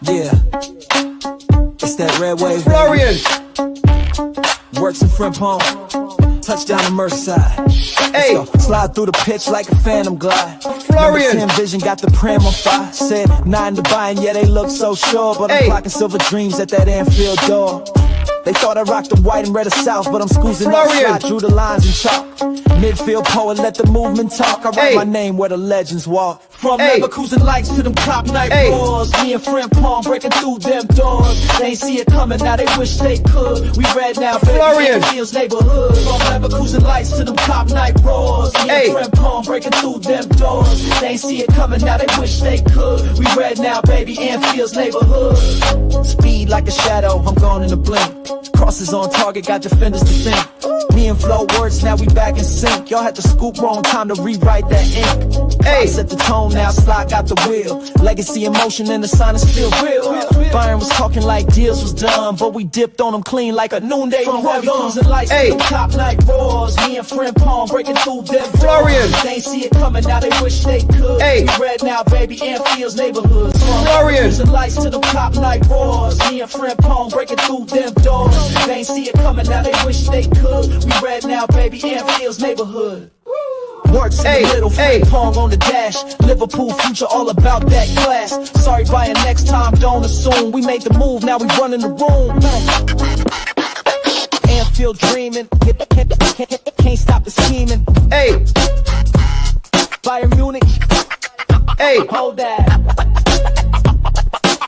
Yeah, it's that red wave. Florian. Works in Frimpong. Touchdown to Merseyside. Hey. Let's go. Slide through the pitch like a phantom glide. Florian. Number 10 vision got the pram on fire. Said 9 to buy and yeah, they look so sure. But I'm Hey. clocking silver dreams at that Anfield door. They thought I rocked the white and red of South, but I'm scoozing Florian. outside, drew the lines in chalk. Midfield poet, let the movement talk. I write Hey. my name where the legends walk. From Hey. Leverkusen lights to them top night Hey. roars. Me and Frimpong breaking through them doors. They ain't see it coming, now they wish they could. We red now, baby, Florian. Feels neighborhood. From Leverkusen lights to them top night roars. Me Hey. and Frimpong breaking through them doors. They ain't see it coming, now they wish they could. We red now, baby, Anfield's neighborhood. Speed like a shadow, I'm gone in a blink. Crosses on target, got defenders to think. Me and Flo Wirtz, now we back in sync. Y'all had to scoop wrong, time to rewrite that ink. Hey. I set the tone, now Slot got the wheel. Legacy in motion and the sign is still real. Byron was talking like deals was done, but we dipped on them clean like a noonday run. And lights Hey. to the top night roars. Me and Frimpong breaking through them doors. Florian. They ain't see it coming, now they wish they could. Hey. We red now, baby, Anfield's neighborhood. Florian. And lights to the top night roars. Me and Frimpong breaking through them doors. They ain't see it coming, now they wish they could. We red now, baby, Anfield's neighborhood. Works in Hey, the middle, hey. Frimpong on the dash. Liverpool future all about that class. Sorry, buying next time, don't assume. We made the move, now we running the room. Anfield dreaming, can't stop the scheming. Hey. Bayern Munich, Hey. hold that.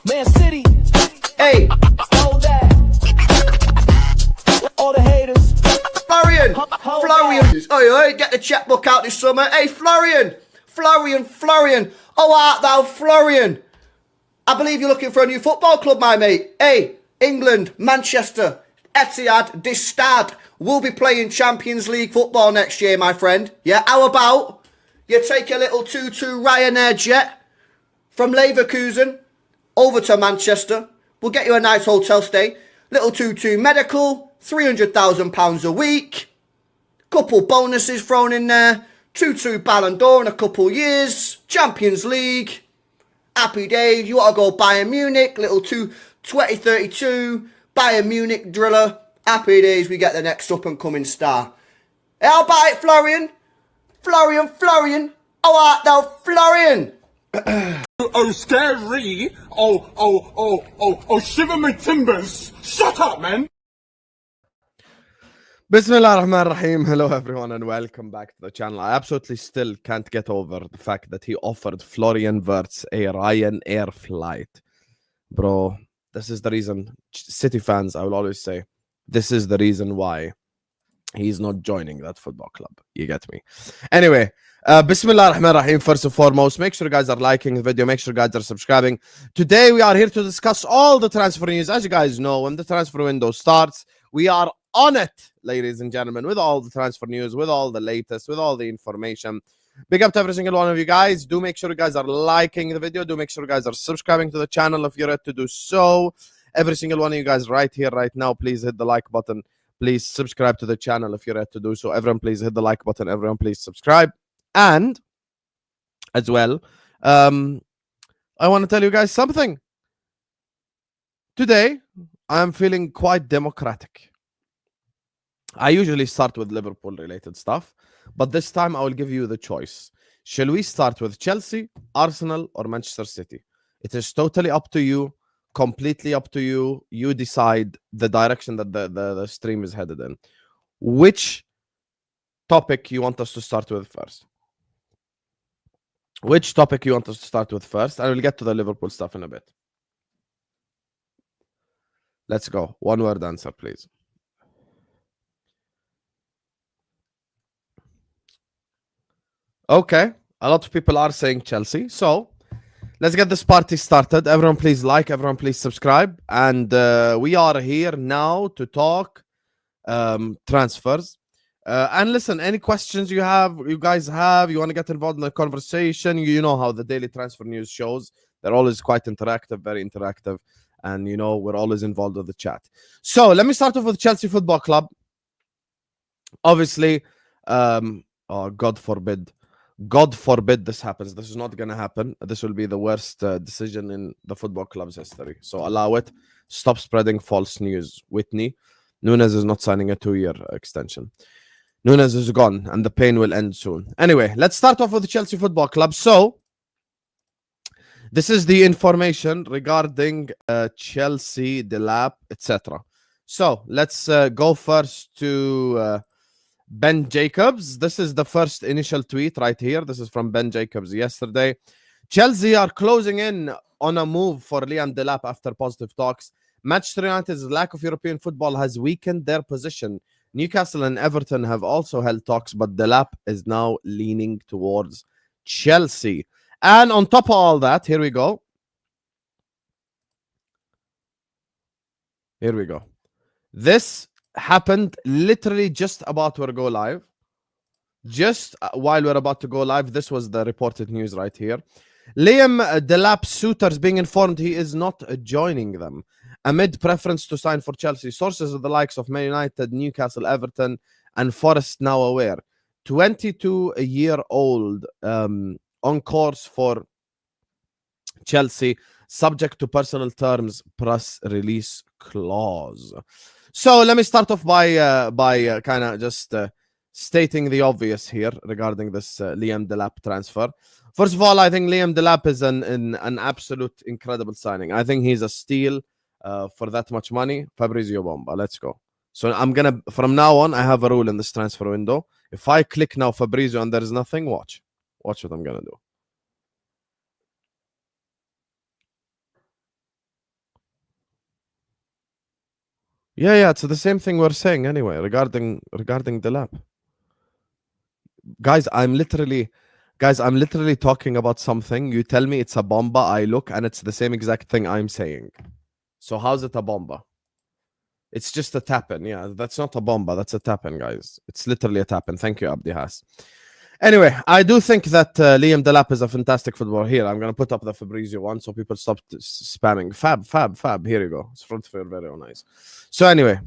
Man City, Hey. hold that. All the haters. Florian. Hold Florian. Oi, oi, get the checkbook out this summer. Hey, Florian. Florian. Oh, art thou Florian? I believe you're looking for a new football club, my mate. Hey, England, Manchester, Etihad, this Stad will be playing Champions League football next year, my friend. Yeah, how about you take a little 2-2 Ryanair jet from Leverkusen over to Manchester. We'll get you a nice hotel stay. Little 2-2 medical, £300,000 a week. Couple bonuses thrown in there. 2-2 Ballon d'Or in a couple years. Champions League. Happy days. You want to go Bayern Munich. Little 2032 Bayern Munich driller. Happy days. We get the next up and coming star. Hey, how about it, Florian? Florian. How art thou, Florian? Oh, scary. Oh, shiver my timbers. Shut up, man. Bismillah ar-Rahman ar-Rahim. Hello everyone and welcome back to the channel. I absolutely still can't get over the fact that he offered Florian Wirtz a Ryanair flight. Bro, this is the reason, City fans, I will always say, this is the reason why he's not joining that football club. You get me? Anyway, Bismillah ar-Rahman ar-Rahim. First and foremost, make sure you guys are liking the video. Make sure you guys are subscribing. Today we are here to discuss all the transfer news. As you guys know, when the transfer window starts, we are on it, ladies and gentlemen, with all the transfer news, with all the latest, with all the information. Big up to every single one of you guys. Do make sure you guys are liking the video. Do make sure you guys are subscribing to the channel if you're yet to do so. Every single one of you guys right here, right now, please hit the like button. Please subscribe to the channel if you're yet to do so. Everyone, please hit the like button. Everyone, please subscribe. And as well, I want to tell you guys something. Today, I'm feeling quite democratic. I usually start with Liverpool related stuff, but this time I will give you the choice. Shall we start with Chelsea, Arsenal, or Manchester City? It is totally up to you, completely up to you. You decide the direction that the stream is headed in. Which topic you want us to start with first? Which topic you want us to start with first? I will get to the Liverpool stuff in a bit. Let's go. One word answer, please. Okay, a lot of people are saying Chelsea. So let's get this party started. Everyone please like, everyone please subscribe. And we are here now to talk transfers. And listen, any questions you guys have, you want to get involved in the conversation, you know how the daily transfer news shows. They're always quite interactive, very interactive. And, you know, we're always involved with the chat. So let me start off with Chelsea Football Club. Obviously, oh, God forbid God forbid this happens. This is not going to happen. This will be the worst decision in the football club's history. So allow it. Stop spreading false news. Whitney, Nunez is not signing a 2-year extension. Nunez is gone and the pain will end soon. Anyway, let's start off with the Chelsea Football Club. So, this is the information regarding Chelsea, Delap, etc. So, let's go first to Ben Jacobs. This is the first initial tweet right here. This is from Ben Jacobs yesterday. Chelsea are closing in on a move for Liam Delap after positive talks. Manchester United's lack of European football has weakened their position. Newcastle and Everton have also held talks, but Delap is now leaning towards Chelsea. And on top of all that, here we go. Here we go. This happened literally just about to go live. Just while we're about to go live, this was the reported news right here. Liam Delap's suitors being informed he is not joining them amid preference to sign for Chelsea. Sources of the likes of Man United, Newcastle, Everton, and Forest now aware. 22-year-old on course for Chelsea, subject to personal terms press release clause. So let me start off by kind of just stating the obvious here regarding this Liam Delap transfer. First of all, I think Liam Delap is an absolute incredible signing. I think he's a steal for that much money. Fabrizio Bomba, let's go. So I'm gonna, from now on, I have a rule in this transfer window. If I click now Fabrizio and there's nothing, watch what I'm gonna do. Yeah, it's the same thing we're saying anyway regarding Delap. Guys, I'm literally talking about something. You tell me it's a bomba, I look, and it's the same exact thing I'm saying. So how's it a bomba? It's just a tap-in. Yeah, that's not a bomba. That's a tap-in, guys. It's literally a tap-in. Thank you, Abdi Has. Anyway, I do think that Liam Delap is a fantastic footballer. Here, I'm going to put up the Fabrizio one so people stop spamming. Fab. Here you go. It's front for very nice. So anyway,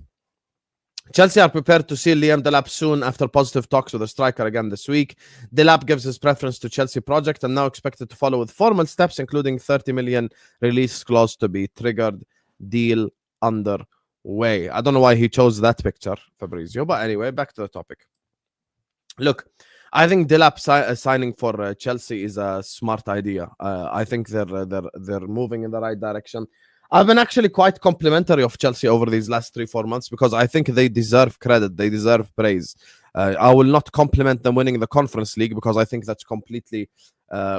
Chelsea are prepared to see Liam Delap soon after positive talks with the striker again this week. Delap gives his preference to Chelsea project and now expected to follow with formal steps, including 30 million release clause to be triggered. Deal underway. I don't know why he chose that picture, Fabrizio, but anyway, back to the topic. Look, I think Delap signing for Chelsea is a smart idea. I think they're moving in the right direction. I've been actually quite complimentary of Chelsea over these last 3-4 months because I think they deserve credit. They deserve praise. I will not compliment them winning the Conference League because I think that's completely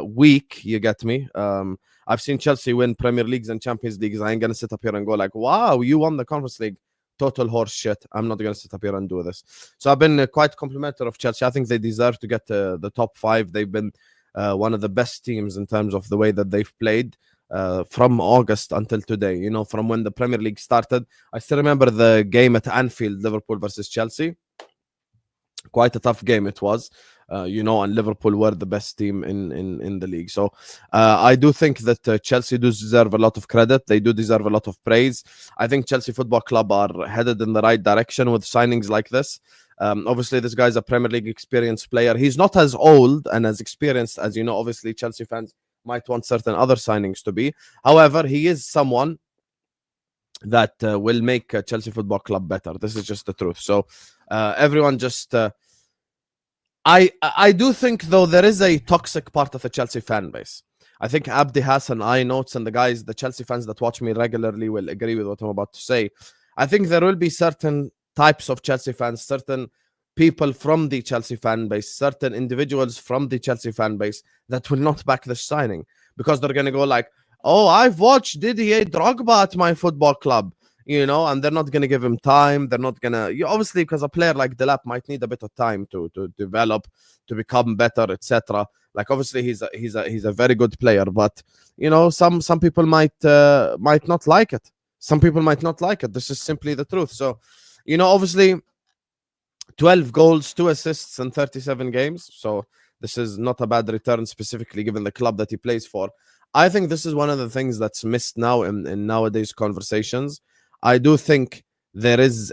weak. You get me? I've seen Chelsea win Premier Leagues and Champions Leagues. I ain't going to sit up here and go like, wow, you won the Conference League. Total horse shit. I'm not going to sit up here and do this. So I've been quite complimentary of Chelsea. I think they deserve to get the top 5. They've been one of the best teams in terms of the way that they've played. From August until today, you know, from when the Premier League started. I still remember the game at Anfield, Liverpool versus Chelsea. Quite a tough game it was, you know, and Liverpool were the best team in the league. So I do think that Chelsea do deserve a lot of credit. They do deserve a lot of praise. I think Chelsea Football Club are headed in the right direction with signings like this. Obviously, this guy's a Premier League experienced player. He's not as old and as experienced as, you know, obviously Chelsea fans might want certain other signings to be. However, he is someone that will make Chelsea Football Club better. This is just the truth. So everyone just... I do think, though, there is a toxic part of the Chelsea fan base. I think Abdi Hassan, I Notes, and the guys, the Chelsea fans that watch me regularly will agree with what I'm about to say. I think there will be certain types of Chelsea fans, certain people from the Chelsea fan base, certain individuals from the Chelsea fan base that will not back this signing because they're going to go like, oh, I've watched Didier Drogba at my football club, you know, and they're not going to give him time. They're not going to, obviously, because a player like Delap might need a bit of time to develop, to become better, etc. Like, obviously, he's a very good player, but, you know, some people might not like it. Some people might not like it. This is simply the truth. So, you know, obviously, 12 goals, 2 assists in 37 games. So this is not a bad return, specifically given the club that he plays for. I think this is one of the things that's missed now in nowadays conversations. I do think there is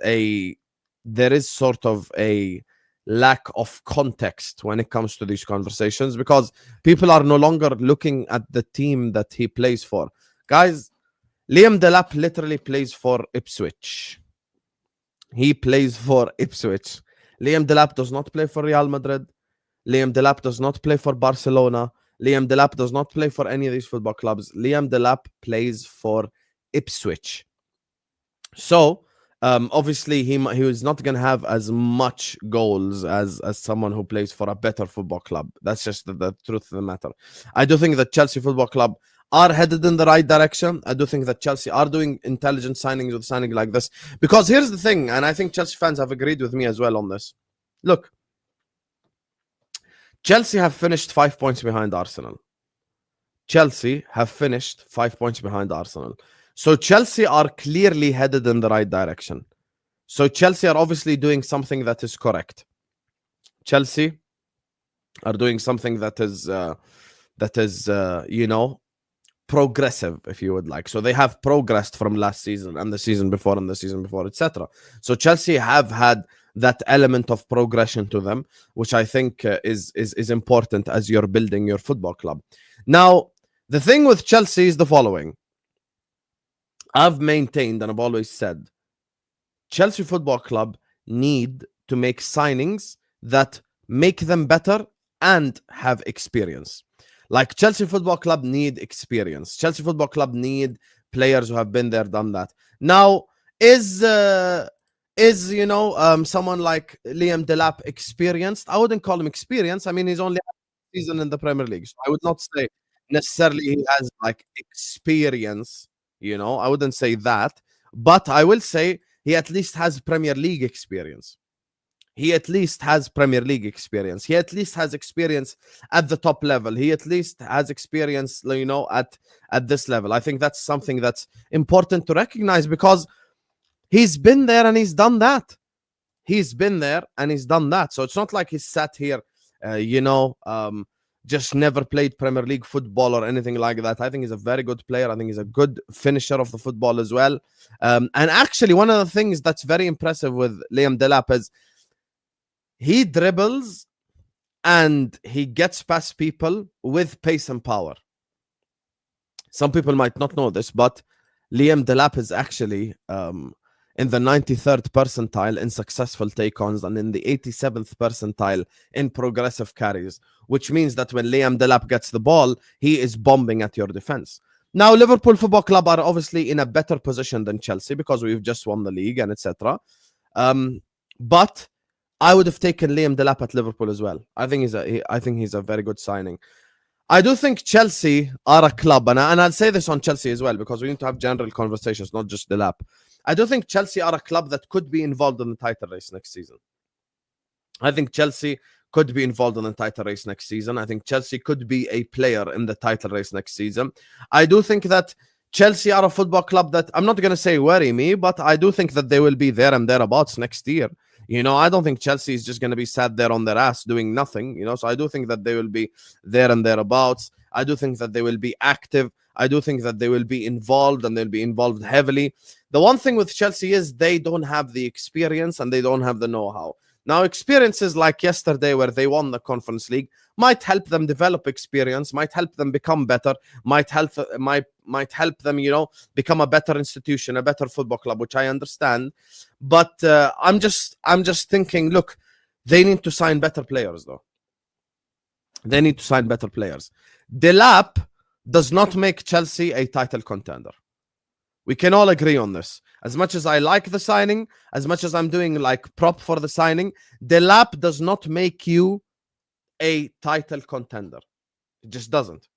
sort of a lack of context when it comes to these conversations, because people are no longer looking at the team that he plays for. Guys, Liam Delap literally plays for Ipswich. He plays for Ipswich. Liam Delap does not play for Real Madrid. Liam Delap does not play for Barcelona. Liam Delap does not play for any of these football clubs. Liam Delap plays for Ipswich. So, obviously, he was not going to have as much goals as someone who plays for a better football club. That's just the truth of the matter. I do think that Chelsea Football Club are headed in the right direction. I do think that Chelsea are doing intelligent signings with signing like this. Because here's the thing, and I think Chelsea fans have agreed with me as well on this. Look, Chelsea have finished 5 points behind Arsenal. Chelsea have finished 5 points behind Arsenal. So Chelsea are clearly headed in the right direction. So Chelsea are obviously doing something that is correct. Chelsea are doing something that is you know, progressive, if you would like. So they have progressed from last season and the season before and the season before, etc. So Chelsea have had that element of progression to them, which I think is important as you're building your football club. Now, the thing with Chelsea is the following. I've maintained and I've always said Chelsea Football Club need to make signings that make them better and have experience. Like Chelsea Football Club need experience. Chelsea Football Club need players who have been there, done that. Now, is you know, someone like Liam Delap experienced? I wouldn't call him experienced. I mean, he's only had a season in the Premier League. So I would not say necessarily he has like experience. You know, I wouldn't say that, but I will say he at least has Premier League experience. He at least has Premier League experience. He at least has experience at the top level. He at least has experience, you know, at this level. I think that's something that's important to recognize because he's been there and he's done that. He's been there and he's done that. So it's not like he's sat here, you know, just never played Premier League football or anything like that. I think he's a very good player. I think he's a good finisher of the football as well. And actually, one of the things that's very impressive with Liam Delap is he dribbles and he gets past people with pace and power. Some people might not know this, but Liam Delap is actually in the 93rd percentile in successful take-ons and in the 87th percentile in progressive carries, which means that when Liam Delap gets the ball, he is bombing at your defense. Now, Liverpool Football Club are obviously in a better position than Chelsea because we've just won the league and etc. But I would have taken Liam Delap at Liverpool as well. I think he's a very good signing. I do think Chelsea are a club, and I'll say this on Chelsea as well because we need to have general conversations, not just Delap. I do think Chelsea are a club that could be involved in the title race next season. I think Chelsea could be involved in the title race next season. I think Chelsea could be a player in the title race next season. I do think that Chelsea are a football club that, I'm not going to say worry me, but I do think that they will be there and thereabouts next year. You know, I don't think Chelsea is just going to be sat there on their ass doing nothing, you know, so I do think that they will be there and thereabouts. I do think that they will be active. I do think that they will be involved and they'll be involved heavily. The one thing with Chelsea is they don't have the experience and they don't have the know-how. Now, experiences like yesterday where they won the Conference League might help them develop experience, might help them become better, might help them, you know, become a better institution, a better football club, which I understand. But I'm just thinking, look, they need to sign better players, though. They need to sign better players. Delap does not make Chelsea a title contender. We can all agree on this. As much as I like the signing, as much as I'm doing like prop for the signing, Delap does not make you a title contender. It just doesn't.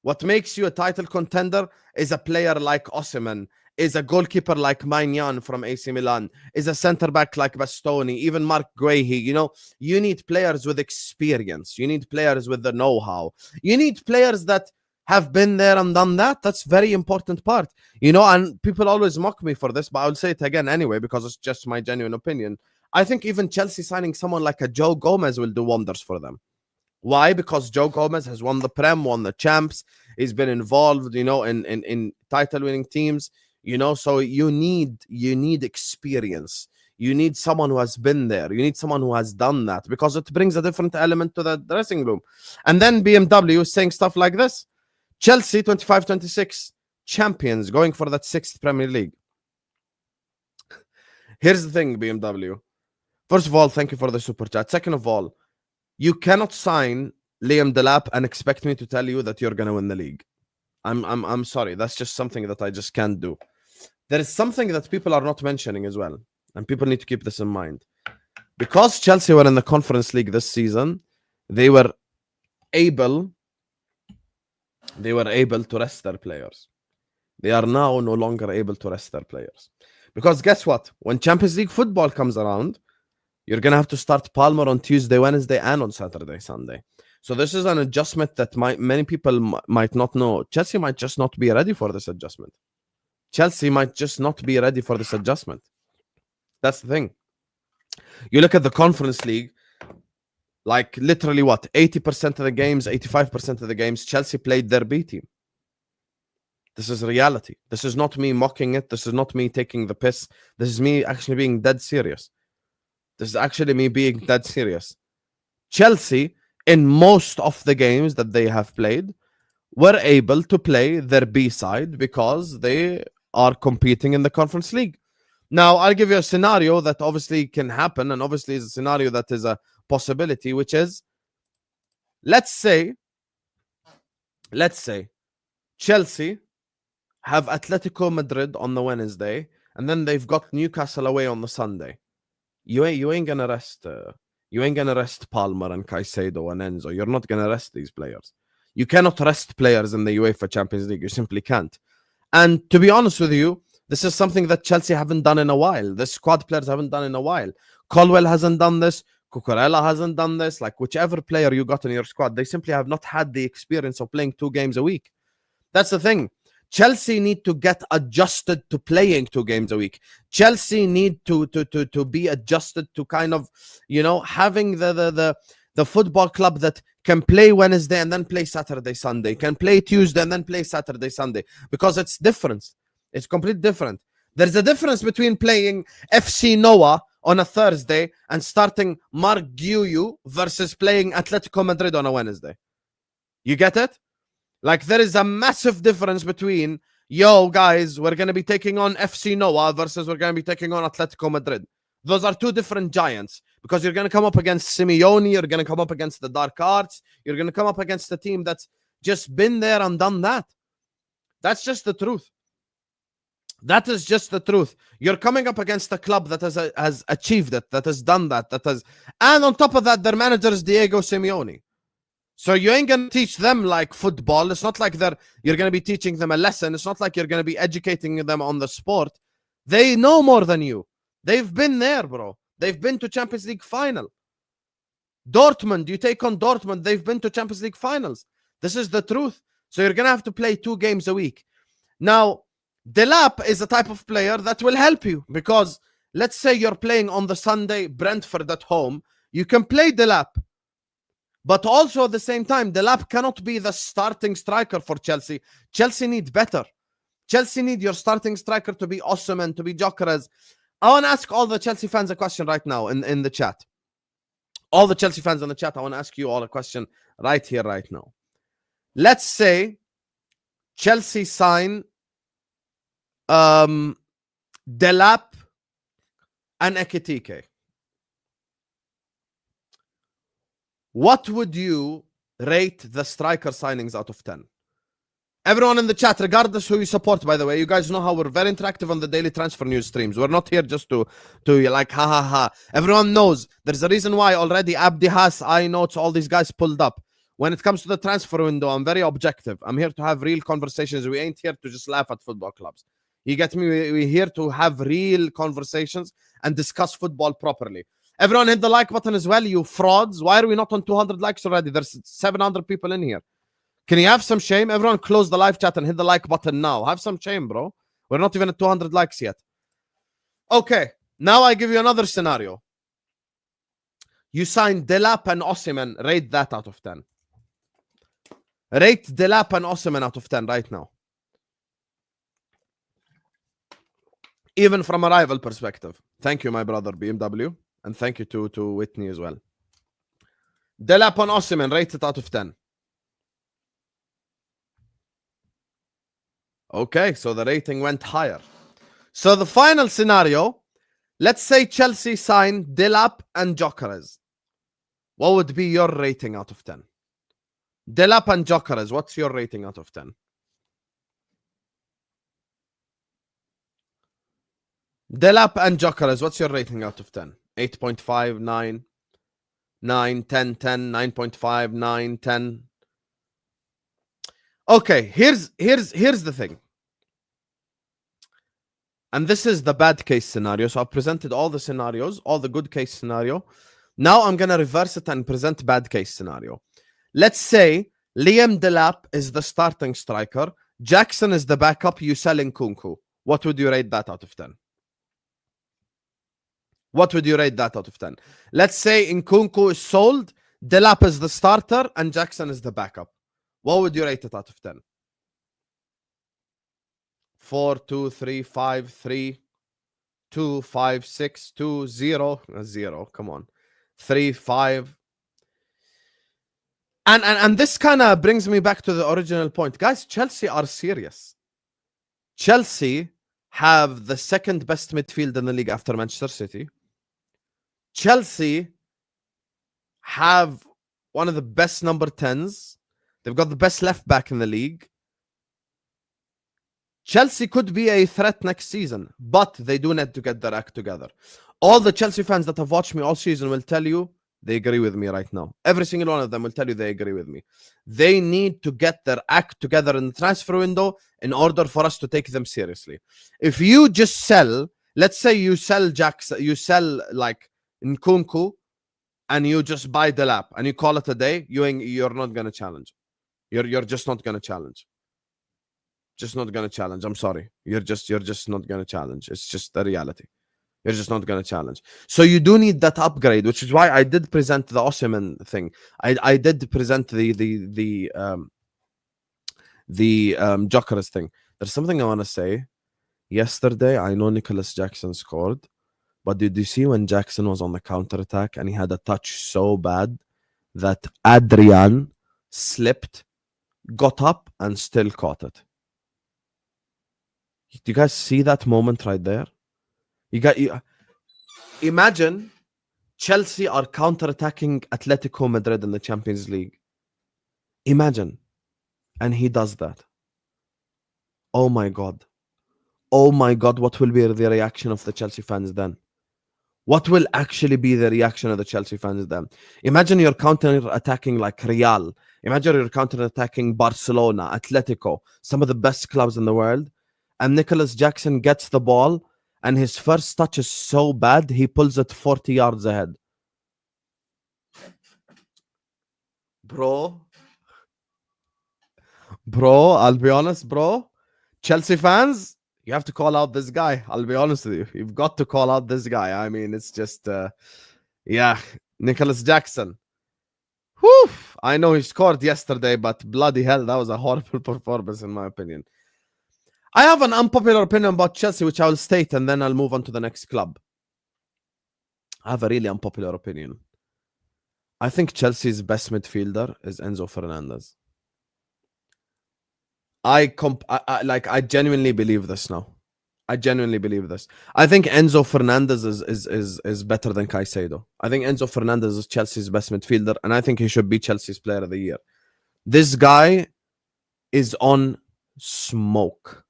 What makes you a title contender is a player like Osimhen, is a goalkeeper like Maignan from AC Milan, is a centre-back like Bastoni, even Mark Guehi. You know, you need players with experience. You need players with the know-how. You need players that have been there and done that. That's very important part. You know, and people always mock me for this, but I'll say it again anyway because it's just my genuine opinion. I think even Chelsea signing someone like a Joe Gomez will do wonders for them. Why? Because Joe Gomez has won the Prem, won the Champs. He's been involved, you know, in title-winning teams. You know, so you need experience. You need someone who has been there. You need someone who has done that, because it brings a different element to the dressing room. And then BMW is saying stuff like this. Chelsea 25-26 champions, going for that 6th Premier League. Here's the thing, BMW. First of all, thank you for the super chat. Second of all, you cannot sign Liam Delap and expect me to tell you that you're going to win the league. I'm sorry. That's just something that I just can't do. There is something that people are not mentioning as well, and people need to keep this in mind. Because Chelsea were in the Conference League this season, they were able to rest their players. They are now no longer able to rest their players. Because guess what? When Champions League football comes around, you're going to have to start Palmer on Tuesday, Wednesday, and on Saturday, Sunday. So this is an adjustment that many people might not know. Chelsea might just not be ready for this adjustment. Chelsea might just not be ready for this adjustment. That's the thing. You look at the Conference League, like literally what? 80% of the games, 85% of the games, Chelsea played their B team. This is reality. This is not me mocking it. This is not me taking the piss. This is me actually being dead serious. This is actually me being dead serious. Chelsea, in most of the games that they have played, were able to play their B side because they are competing in the Conference League. Now, I'll give you a scenario that obviously can happen, and obviously is a scenario that is a possibility, which is, let's say Chelsea have Atletico Madrid on the Wednesday, and then they've got Newcastle away on the Sunday. You ain't gonna rest Palmer and Caicedo and Enzo. You're not gonna rest these players. You cannot rest players in the UEFA Champions League. You simply can't. And to be honest with you, this is something that Chelsea haven't done in a while. The squad players haven't done in a while. Colwell hasn't done this. Cucurella hasn't done this. Like, whichever player you got in your squad, they simply have not had the experience of playing 2 games a week. That's the thing. Chelsea need to get adjusted to playing 2 games a week. Chelsea need to be adjusted to kind of, having the football club that can play Wednesday and then play Saturday, Sunday, can play Tuesday and then play Saturday, Sunday, because it's different. It's completely different. There's a difference between playing FC Noah on a Thursday and starting Mark Guiu versus playing Atletico Madrid on a Wednesday. You get it? Like, there is a massive difference between, guys, we're going to be taking on FC Noah versus we're going to be taking on Atletico Madrid. Those are 2 different giants, because you're going to come up against Simeone, you're going to come up against the Dark Arts, you're going to come up against a team that's just been there and done that. That's just the truth. That is just the truth. You're coming up against a club that has achieved it, that has done that, and on top of that, their manager is Diego Simeone. So you ain't going to teach them like football. It's not like you're going to be teaching them a lesson. It's not like you're going to be educating them on the sport. They know more than you. They've been there, bro. They've been to Champions League final. Dortmund, you take on Dortmund, they've been to Champions League finals. This is the truth. So you're going to have to play 2 games a week. Now, Delap is a type of player that will help you, because let's say you're playing on the Sunday Brentford at home. You can play Delap. But also at the same time, Delap cannot be the starting striker for Chelsea. Chelsea need better. Chelsea need your starting striker to be Osimhen, to be Gyökeres. I want to ask all the Chelsea fans a question right now in the chat. All the Chelsea fans in the chat, I want to ask you all a question right here, right now. Let's say Chelsea sign Delap and Ekitike. What would you rate the striker signings out of 10? Everyone in the chat, regardless who you support, by the way, you guys know how we're very interactive on the daily transfer news streams. We're not here just to like, ha ha ha. Everyone knows there's a reason why already Abdi Has, I Notes, all these guys pulled up. When it comes to the transfer window, I'm very objective. I'm here to have real conversations. We ain't here to just laugh at football clubs. You get me? We're here to have real conversations and discuss football properly. Everyone hit the like button as well, you frauds. Why are we not on 200 likes already? There's 700 people in here. Can you have some shame? Everyone close the live chat and hit the like button now. Have some shame, bro. We're not even at 200 likes yet. Okay, now I give you another scenario. You sign Delap and Osimhen. Rate that out of 10. Rate Delap and Osimhen out of 10 right now. even from a rival perspective. Thank you, my brother BMW, and thank you to Whitney as well. Delap on Osimhen, rated out of 10. Okay, so the rating went higher. So the final scenario, let's say Chelsea sign Delap and Gyökeres. What would be your rating out of 10? Delap and Gyökeres, what's your rating out of 10? Delap and Gyökeres, what's your rating out of 10? 8.5, 9, 9, 10, 10, 9.5, 9, 10. Okay, here's the thing. And this is the bad case scenario. So I've presented all the scenarios, all the good case scenario. Now I'm going to reverse it and present bad case scenario. Let's say Liam Delap is the starting striker. Jackson is the backup. You sell Nkunku. What would you rate that out of 10? What would you rate that out of 10? Let's say Nkunku is sold. Delap is the starter and Jackson is the backup. What would you rate it out of 10? 4, 2, 3, 5, 3, 2, 5, 6, 2, 0. 0, come on. 3, 5. And this kind of brings me back to the original point. Guys, Chelsea are serious. Chelsea have the second best midfield in the league after Manchester City. Chelsea have one of the best number 10s. They've got the best left back in the league. Chelsea could be a threat next season, but they do need to get their act together. All the Chelsea fans that have watched me all season will tell you they agree with me right now. Every single one of them will tell you they agree with me. They need to get their act together in the transfer window in order for us to take them seriously. If you just sell, let's say you sell Jackson, you sell like Nkunku, and you just buy Delap and you call it a day, you're not gonna challenge. You're just not gonna challenge. Just not gonna challenge. I'm sorry. You're just not gonna challenge. It's just the reality. You're just not gonna challenge. So you do need that upgrade, which is why I did present the Osimhen thing. I did present the Gyökeres thing. There's something I want to say. Yesterday, I know Nicholas Jackson scored, but did you see when Jackson was on the counter attack and he had a touch so bad that Adrian slipped, got up, and still caught it? Do you guys see that moment right there? Imagine Chelsea are counter-attacking Atletico Madrid in the Champions League. Imagine. And he does that. Oh my God. Oh my God, what will be the reaction of the Chelsea fans then? What will actually be the reaction of the Chelsea fans then? Imagine you're counter-attacking like Real. Imagine you're counter-attacking Barcelona, Atletico, some of the best clubs in the world. And Nicholas Jackson gets the ball, and his first touch is so bad, he pulls it 40 yards ahead. Bro, I'll be honest, bro. Chelsea fans, you have to call out this guy. I'll be honest with you. You've got to call out this guy. I mean, it's just, yeah, Nicholas Jackson. Whew. I know he scored yesterday, but bloody hell, that was a horrible performance in my opinion. I have an unpopular opinion about Chelsea, which I will state, and then I'll move on to the next club. I have a really unpopular opinion. I think Chelsea's best midfielder is Enzo Fernandez. I genuinely believe this now. I genuinely believe this. I think Enzo Fernandez is better than Caicedo. I think Enzo Fernandez is Chelsea's best midfielder, and I think he should be Chelsea's player of the year. This guy is on smoke.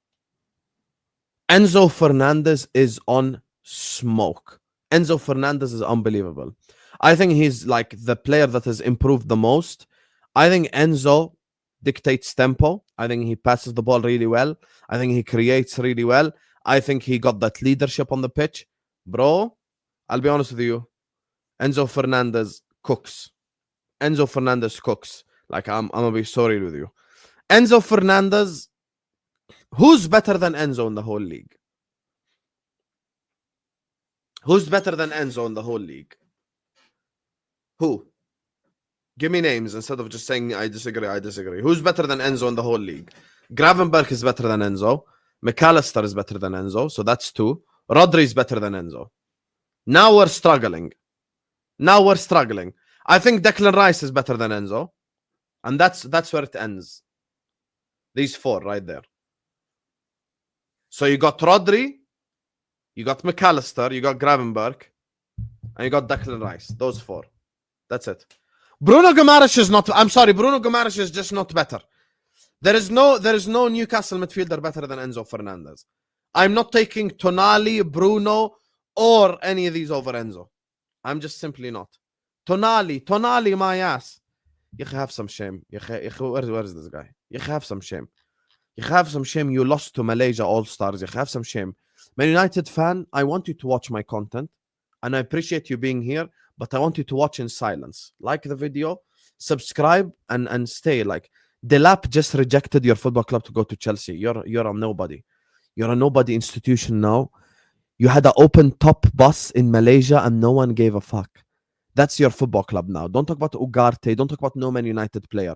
Enzo Fernandez is on smoke. Enzo Fernandez is unbelievable. I think he's like the player that has improved the most. I think Enzo dictates tempo. I think he passes the ball really well. I think he creates really well. I think he got that leadership on the pitch. Bro, I'll be honest with you. Enzo Fernandez cooks. Enzo Fernandez cooks. Like, I'm going to be sorry with you. Enzo Fernandez, who's better than Enzo in the whole league? Who's better than Enzo in the whole league? Who? Give me names instead of just saying I disagree. Who's better than Enzo in the whole league? Gravenberch is better than Enzo. McAllister is better than Enzo. So that's 2. Rodri is better than Enzo. Now we're struggling. I think Declan Rice is better than Enzo. And that's where it ends. These four right there. So you got Rodri, you got McAllister, you got Gravenberg, and you got Declan Rice. Those four. That's it. Bruno Guimaraes is not... I'm sorry, Bruno Guimaraes is just not better. There is no Newcastle midfielder better than Enzo Fernandez. I'm not taking Tonali, Bruno, or any of these over Enzo. I'm just simply not. Tonali, my ass. You have some shame. Where is this guy? You have some shame. You lost to Malaysia All-Stars. You have some shame. Man United fan, I want you to watch my content. And I appreciate you being here. But I want you to watch in silence. Like the video. Subscribe and stay. Like, Delap just rejected your football club to go to Chelsea. You're a nobody. You're a nobody institution now. You had an open top bus in Malaysia and no one gave a fuck. That's your football club now. Don't talk about Ugarte. Don't talk about no Man United player.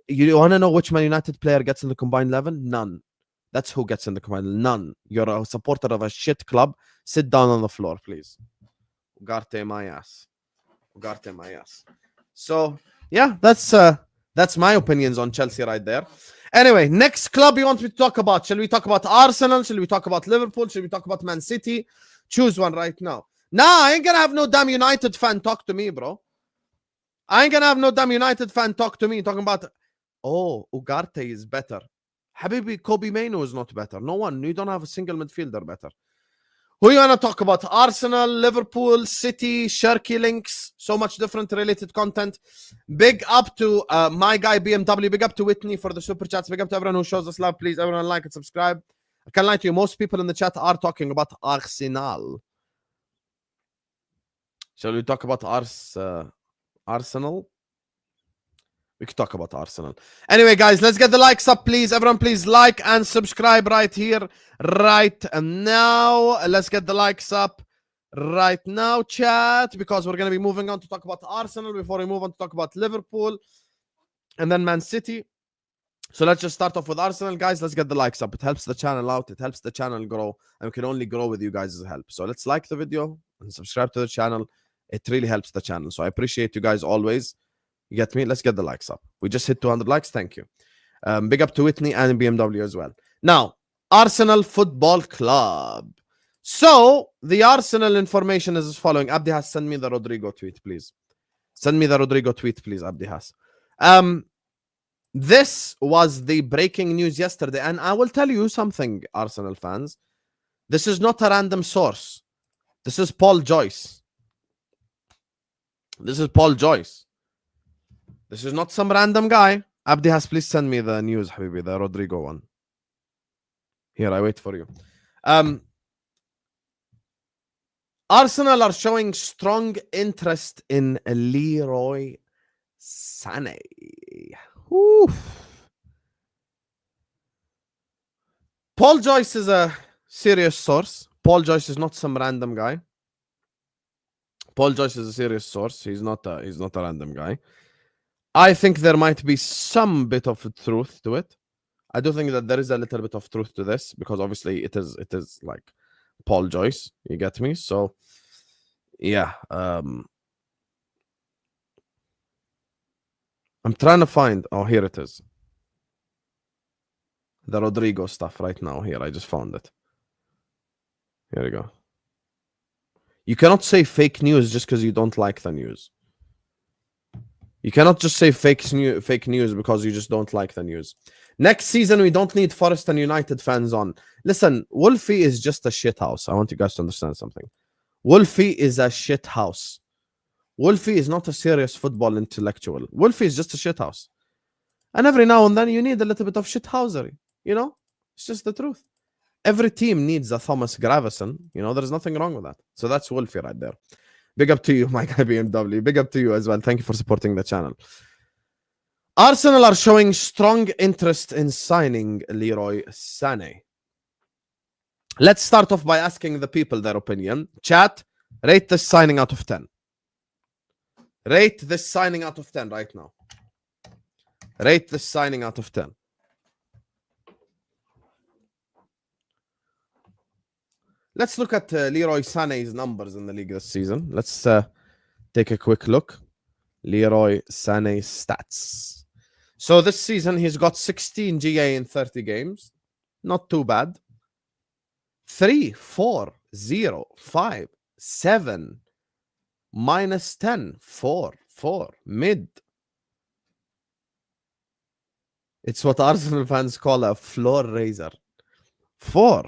You want to know which Man United player gets in the combined 11? None. That's who gets in the combined 11. None. You're a supporter of a shit club. Sit down on the floor, please. Ugarte my ass. So, yeah, that's my opinions on Chelsea right there. Anyway, next club you want me to talk about? Shall we talk about Arsenal? Shall we talk about Liverpool? Shall we talk about Man City? Choose one right now. Nah, I ain't gonna have no damn United fan talk to me, bro. I ain't gonna have no damn United fan talk to me talking about, oh, Ugarte is better. Habibi, Kobe Mainoo is not better. No one. You don't have a single midfielder better. Who you want to talk about? Arsenal, Liverpool, City, Cherki links. So much different related content. Big up to my guy BMW. Big up to Whitney for the super chats. Big up to everyone who shows us love. Please, everyone like and subscribe. I can't lie to you. Most people in the chat are talking about Arsenal. Shall we talk about Arsenal? We could talk about Arsenal. Anyway, guys, let's get the likes up, please. Everyone, please like and subscribe right here, right now. Let's get the likes up right now, chat, because we're going to be moving on to talk about Arsenal before we move on to talk about Liverpool and then Man City. So let's just start off with Arsenal, guys. Let's get the likes up. It helps the channel out. It helps the channel grow. And we can only grow with you guys' help. So let's like the video and subscribe to the channel. It really helps the channel. So I appreciate you guys always. You get me? Let's get the likes up. We just hit 200 likes. Thank you. Big up to Whitney and BMW as well. Now, Arsenal Football Club. So, the Arsenal information is as following. Abdi has send me the Rodrygo tweet, please. Send me the Rodrygo tweet, please, Abdi has. This was the breaking news yesterday. And I will tell you something, Arsenal fans. This is not a random source. This is Paul Joyce. This is Paul Joyce. This is not some random guy. Abdi has, please send me the news, Habibi, the Rodrygo one. Here, I wait for you. Arsenal are showing strong interest in Leroy Sane. Paul Joyce is a serious source. Paul Joyce is not some random guy. Paul Joyce is a serious source. He's not a random guy. I think there might be some bit of truth to it. I do think that there is a little bit of truth to this because obviously it is like Paul Joyce. You get me? So yeah. I'm trying to find. Oh, here it is. The Rodrygo stuff right now. Here, I just found it. Here we go. You cannot say fake news just because you don't like the news. You cannot just say fake news because you just don't like the news. Next season, we don't need Forest and United fans on. Listen, Wolfie is just a shit house. I want you guys to understand something. Wolfie is a shit house. Wolfie is not a serious football intellectual. Wolfie is just a shit house. And every now and then, you need a little bit of shithousery. You know? It's just the truth. Every team needs a Thomas Gravison. You know, there's nothing wrong with that. So that's Wolfie right there. Big up to you, my guy BMW. Big up to you as well. Thank you for supporting the channel. Arsenal are showing strong interest in signing Leroy Sane. Let's start off by asking the people their opinion. Chat, rate this signing out of 10. Rate this signing out of 10 right now. Rate this signing out of 10. Let's look at Leroy Sane's numbers in the league this season. Let's take a quick look. Leroy Sane's stats. So this season, he's got 16 GA in 30 games. Not too bad. 3, 4, 0, 5, 7, -10, 4, 4, mid. It's what Arsenal fans call a floor raiser. 4,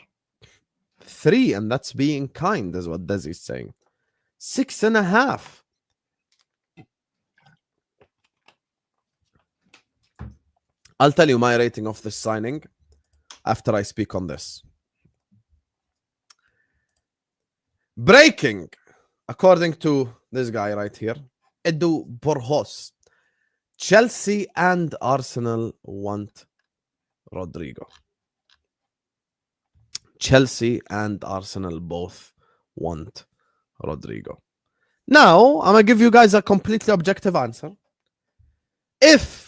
3, and that's being kind, is what Desi's saying. 6.5. I'll tell you my rating of this signing after I speak on this. Breaking, according to this guy right here, Edu Borjos. Chelsea and Arsenal want Rodrygo. Chelsea and Arsenal both want Rodrygo. Now, I'm going to give you guys a completely objective answer. If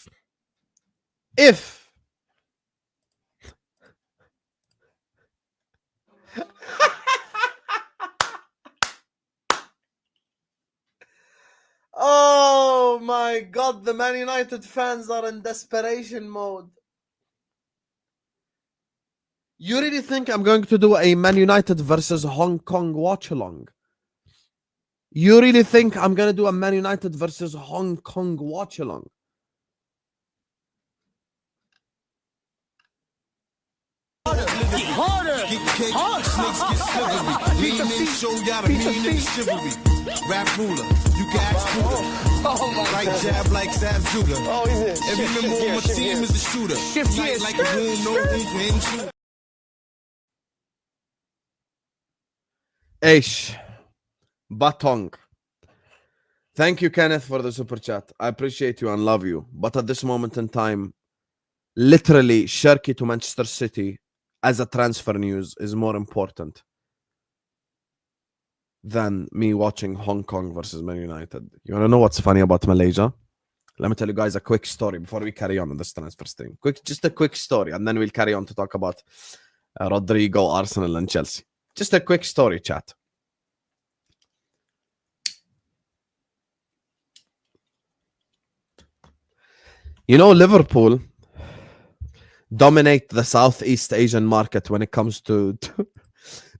oh my God, the Man United fans are in desperation mode. You really think I'm going to do a Man United versus Hong Kong watch-along? You really think I'm going to do a Man United versus Hong Kong watch-along? Rap ruler, you can ask Buddha. Right jab like Sam Judah. Oh, he's in. Every member on my team is a shooter. Tight like a room, no room for him to. Eish. Batong. Thank you, Kenneth, for the super chat. I appreciate you and love you. But at this moment in time, literally, Cherki to Manchester City as a transfer news is more important than me watching Hong Kong versus Man United. You want to know what's funny about Malaysia? Let me tell you guys a quick story before we carry on with this transfer thing. Just a quick story, and then we'll carry on to talk about Rodrygo, Arsenal, and Chelsea. Just a quick story, chat. You know, Liverpool dominate the Southeast Asian market when it comes to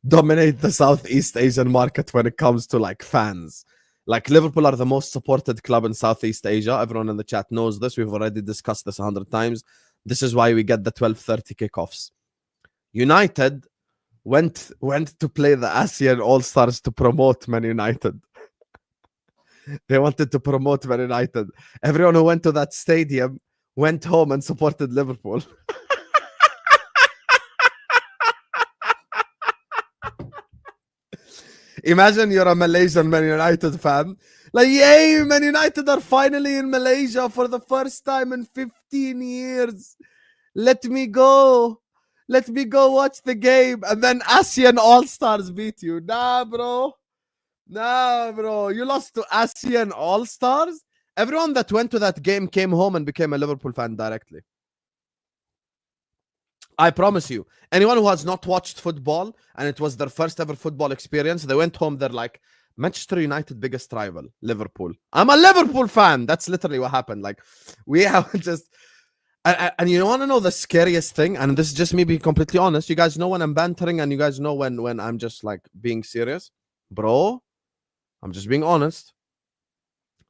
dominate the Southeast Asian market when it comes to like fans. Like Liverpool are the most supported club in Southeast Asia. Everyone in the chat knows this. We've already discussed this 100 times. This is why we get the 12:30 kickoffs. United went to play the ASEAN All-Stars to promote Man United. They wanted to promote Man United. Everyone who went to that stadium went home and supported Liverpool. Imagine you're a Malaysian Man United fan. Like, yay, Man United are finally in Malaysia for the first time in 15 years. Let me go. Let me go watch the game. And then ASEAN All-Stars beat you. Nah, bro. Nah, bro. You lost to ASEAN All-Stars? Everyone that went to that game came home and became a Liverpool fan directly. I promise you, anyone who has not watched football and it was their first ever football experience, they went home, they're like, Manchester United biggest rival, Liverpool. I'm a Liverpool fan. That's literally what happened. Like, we have just... And you want to know the scariest thing? And this is just me being completely honest. You guys know when I'm bantering and you guys know when I'm just like being serious. Bro, I'm just being honest.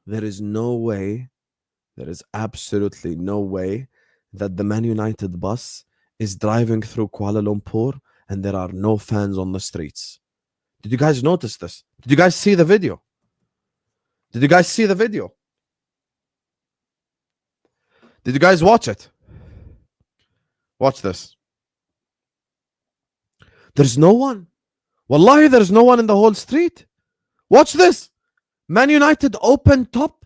There is no way, there is absolutely no way that the Man United bus is driving through Kuala Lumpur and there are no fans on the streets. Did you guys notice this? Did you guys see the video? Did you guys see the video? Did you guys watch it? Watch this. There's no one. Wallahi, there's no one in the whole street. Watch this. Man United open top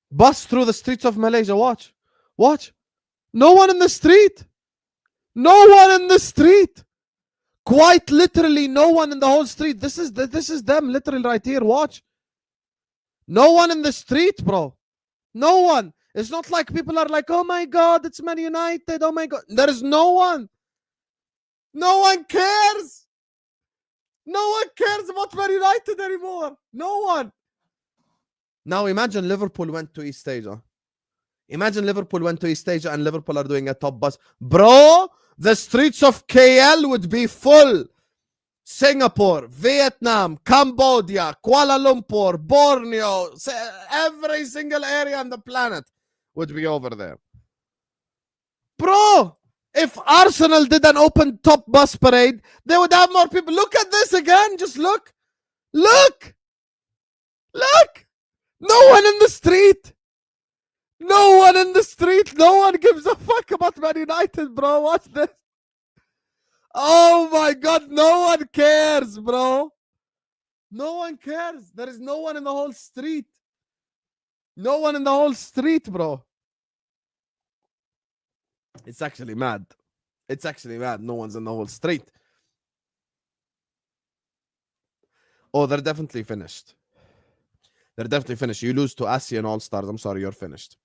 bus through the streets of Malaysia. Watch. Watch. No one in the street. No one in the street. Quite literally no one in the whole street. This is them literally right here. Watch. No one in the street, bro. No one. It's not like people are like, oh my God, it's Man United. Oh my God. There is no one. No one cares. No one cares about Man United anymore. No one. Now imagine Liverpool went to East Asia. Imagine Liverpool went to East Asia and Liverpool are doing a top bus. Bro, the streets of KL would be full. Singapore, Vietnam, Cambodia, Kuala Lumpur, Borneo, every single area on the planet would be over there. Bro, if Arsenal did an open top bus parade, they would have more people. Look at this again. Just look. Look. Look. No one in the street. No one in the street. No one gives a fuck about Man United, bro. Watch this. Oh my God. No one cares, bro. No one cares. There is no one in the whole street. No one in the whole street, bro. It's actually mad. It's actually mad. No one's in the whole street. Oh, they're definitely finished. They're definitely finished. You lose to ASEAN All-Stars. I'm sorry, you're finished.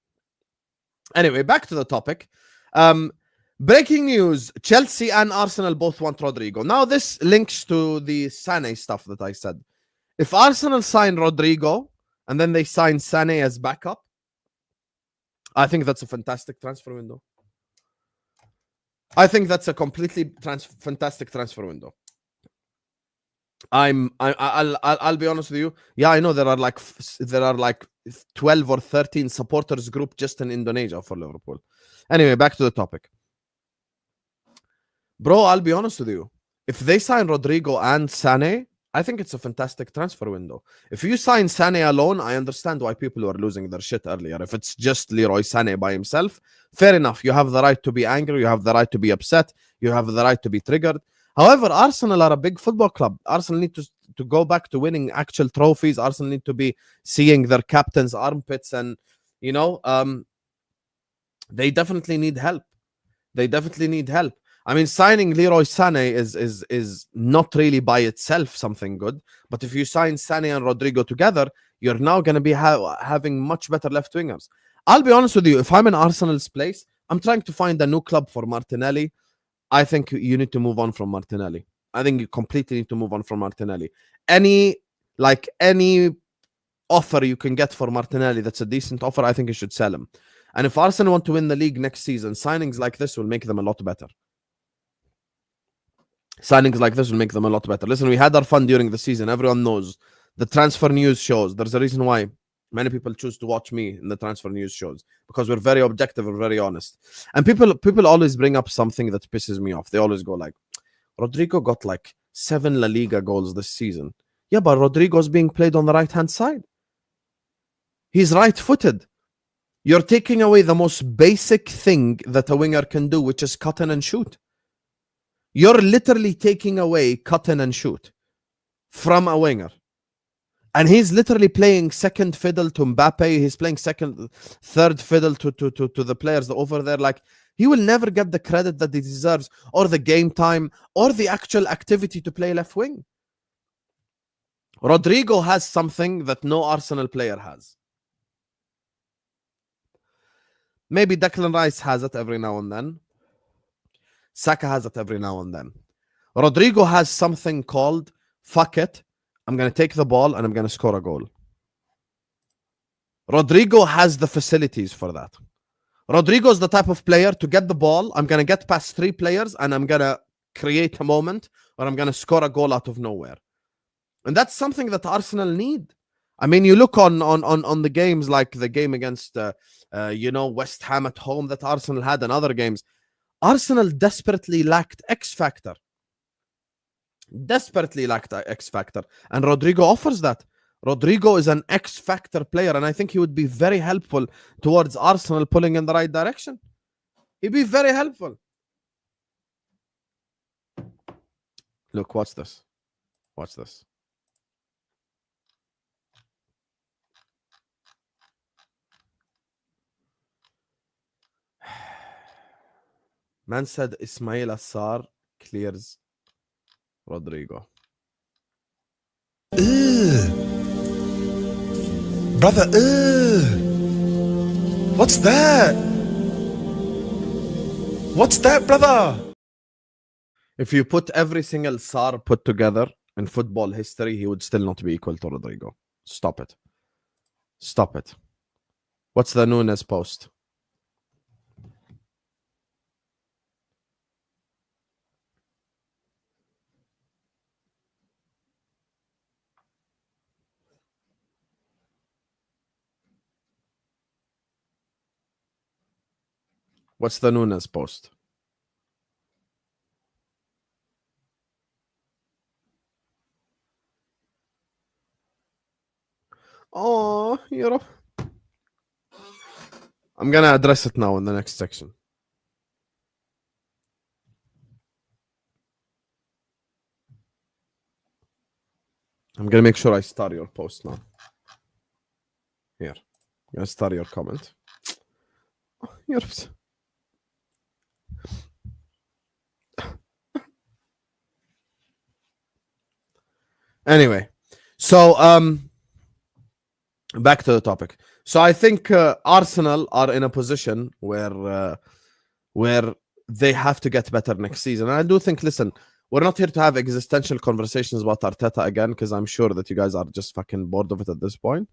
Anyway, back to the topic. Breaking news. Chelsea and Arsenal both want Rodrygo. Now, this links to the Sane stuff that I said. If Arsenal sign Rodrygo and then they sign Sane as backup, I think that's a fantastic transfer window. I think that's a completely fantastic transfer window. I'll be honest with you. Yeah, I know there are like 12 or 13 supporters group just in Indonesia for Liverpool. Anyway, back to the topic. Bro, I'll be honest with you. If they sign Rodrygo and Sane, I think it's a fantastic transfer window. If you sign Sane alone, I understand why people were losing their shit earlier. If it's just Leroy Sane by himself, fair enough. You have the right to be angry. You have the right to be upset. You have the right to be triggered. However, Arsenal are a big football club. Arsenal need to go back to winning actual trophies. Arsenal need to be seeing their captain's armpits, and you know, they definitely need help. They definitely need help. I mean, signing Leroy Sane is not really by itself something good. But if you sign Sane and Rodrygo together, you're now going to be having much better left wingers. I'll be honest with you. If I'm in Arsenal's place, I'm trying to find a new club for Martinelli. I think you need to move on from Martinelli. I think you completely need to move on from Martinelli. Any offer you can get for Martinelli that's a decent offer, I think you should sell him. And if Arsenal want to win the league next season, signings like this will make them a lot better. Signings like this will make them a lot better. Listen, we had our fun during the season. Everyone knows the transfer news shows. There's a reason why many people choose to watch me in the transfer news shows, because we're very objective, we're very honest. And people always bring up something that pisses me off. They always go like, Rodrygo got like 7 La Liga goals this season. Yeah, but Rodrygo's being played on the right-hand side. He's right-footed. You're taking away the most basic thing that a winger can do, which is cut in and shoot. You're literally taking away cut in and shoot from a winger. And he's literally playing second fiddle to Mbappe. He's playing third fiddle to the players over there. Like, he will never get the credit that he deserves, or the game time, or the actual activity to play left wing. Rodrygo has something that no Arsenal player has. Maybe Declan Rice has it every now and then. Saka has it every now and then. Rodrygo has something called, fuck it, I'm going to take the ball and I'm going to score a goal. Rodrygo has the facilities for that. Rodrygo is the type of player to get the ball, I'm going to get past 3 players and I'm going to create a moment, or I'm going to score a goal out of nowhere. And that's something that Arsenal need. I mean, you look on the games, like the game against West Ham at home that Arsenal had, and other games. Arsenal desperately lacked X factor. Desperately lacked X factor. And Rodrygo offers that. Rodrygo is an X factor player, and I think he would be very helpful towards Arsenal pulling in the right direction. He'd be very helpful. Look, watch this. Watch this. Man said Ismail Assar clears Rodrygo. Brother, what's that? What's that, brother? If you put every single Sar put together in football history, he would still not be equal to Rodrygo. Stop it. Stop it. What's the Nunez post? What's the Nunez post? Oh, Europe. I'm gonna address it now in the next section. I'm gonna make sure I star your post now. Here. I'm gonna star your comment. Oh, Europe. Anyway, so back to the topic. So I think Arsenal are in a position where they have to get better next season. And I do think, listen, we're not here to have existential conversations about Arteta again, because I'm sure that you guys are just fucking bored of it at this point.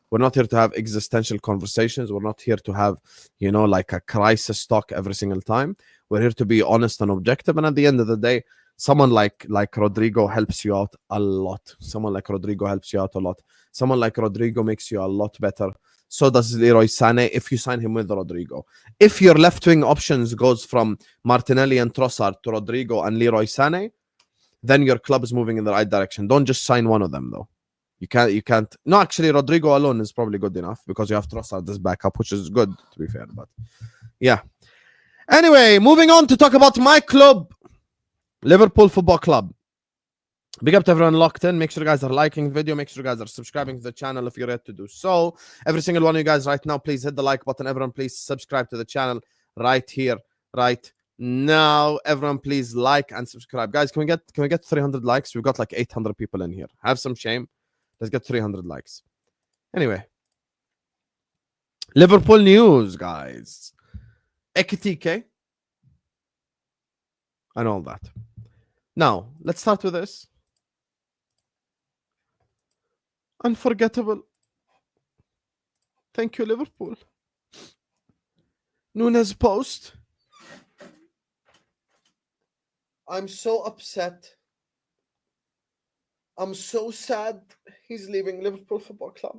We're not here to have existential conversations. We're not here to have, you know, like a crisis talk every single time. We're here to be honest and objective. And at the end of the day, someone like Rodrygo helps you out a lot. Someone like Rodrygo helps you out a lot. Someone like Rodrygo makes you a lot better. So does Leroy Sane if you sign him with Rodrygo. If your left-wing options goes from Martinelli and Trossard to Rodrygo and Leroy Sane, then your club is moving in the right direction. Don't just sign one of them, though. You can't. No, actually, Rodrygo alone is probably good enough because you have Trossard as backup, which is good, to be fair. But yeah. Anyway, moving on to talk about my club, Liverpool Football Club. Big up to everyone locked in. Make sure you guys are liking the video. Make sure you guys are subscribing to the channel if you're ready to do so. Every single one of you guys right now, please hit the like button. Everyone, please subscribe to the channel right here, right now. Everyone, please like and subscribe. Guys, can we get 300 likes? We've got like 800 people in here. Have some shame. Let's get 300 likes. Anyway. Liverpool news, guys. Ekitike. And all that. Now, let's start with this. Unforgettable. Thank you, Liverpool. Nunez post. I'm so upset. I'm so sad he's leaving Liverpool Football Club.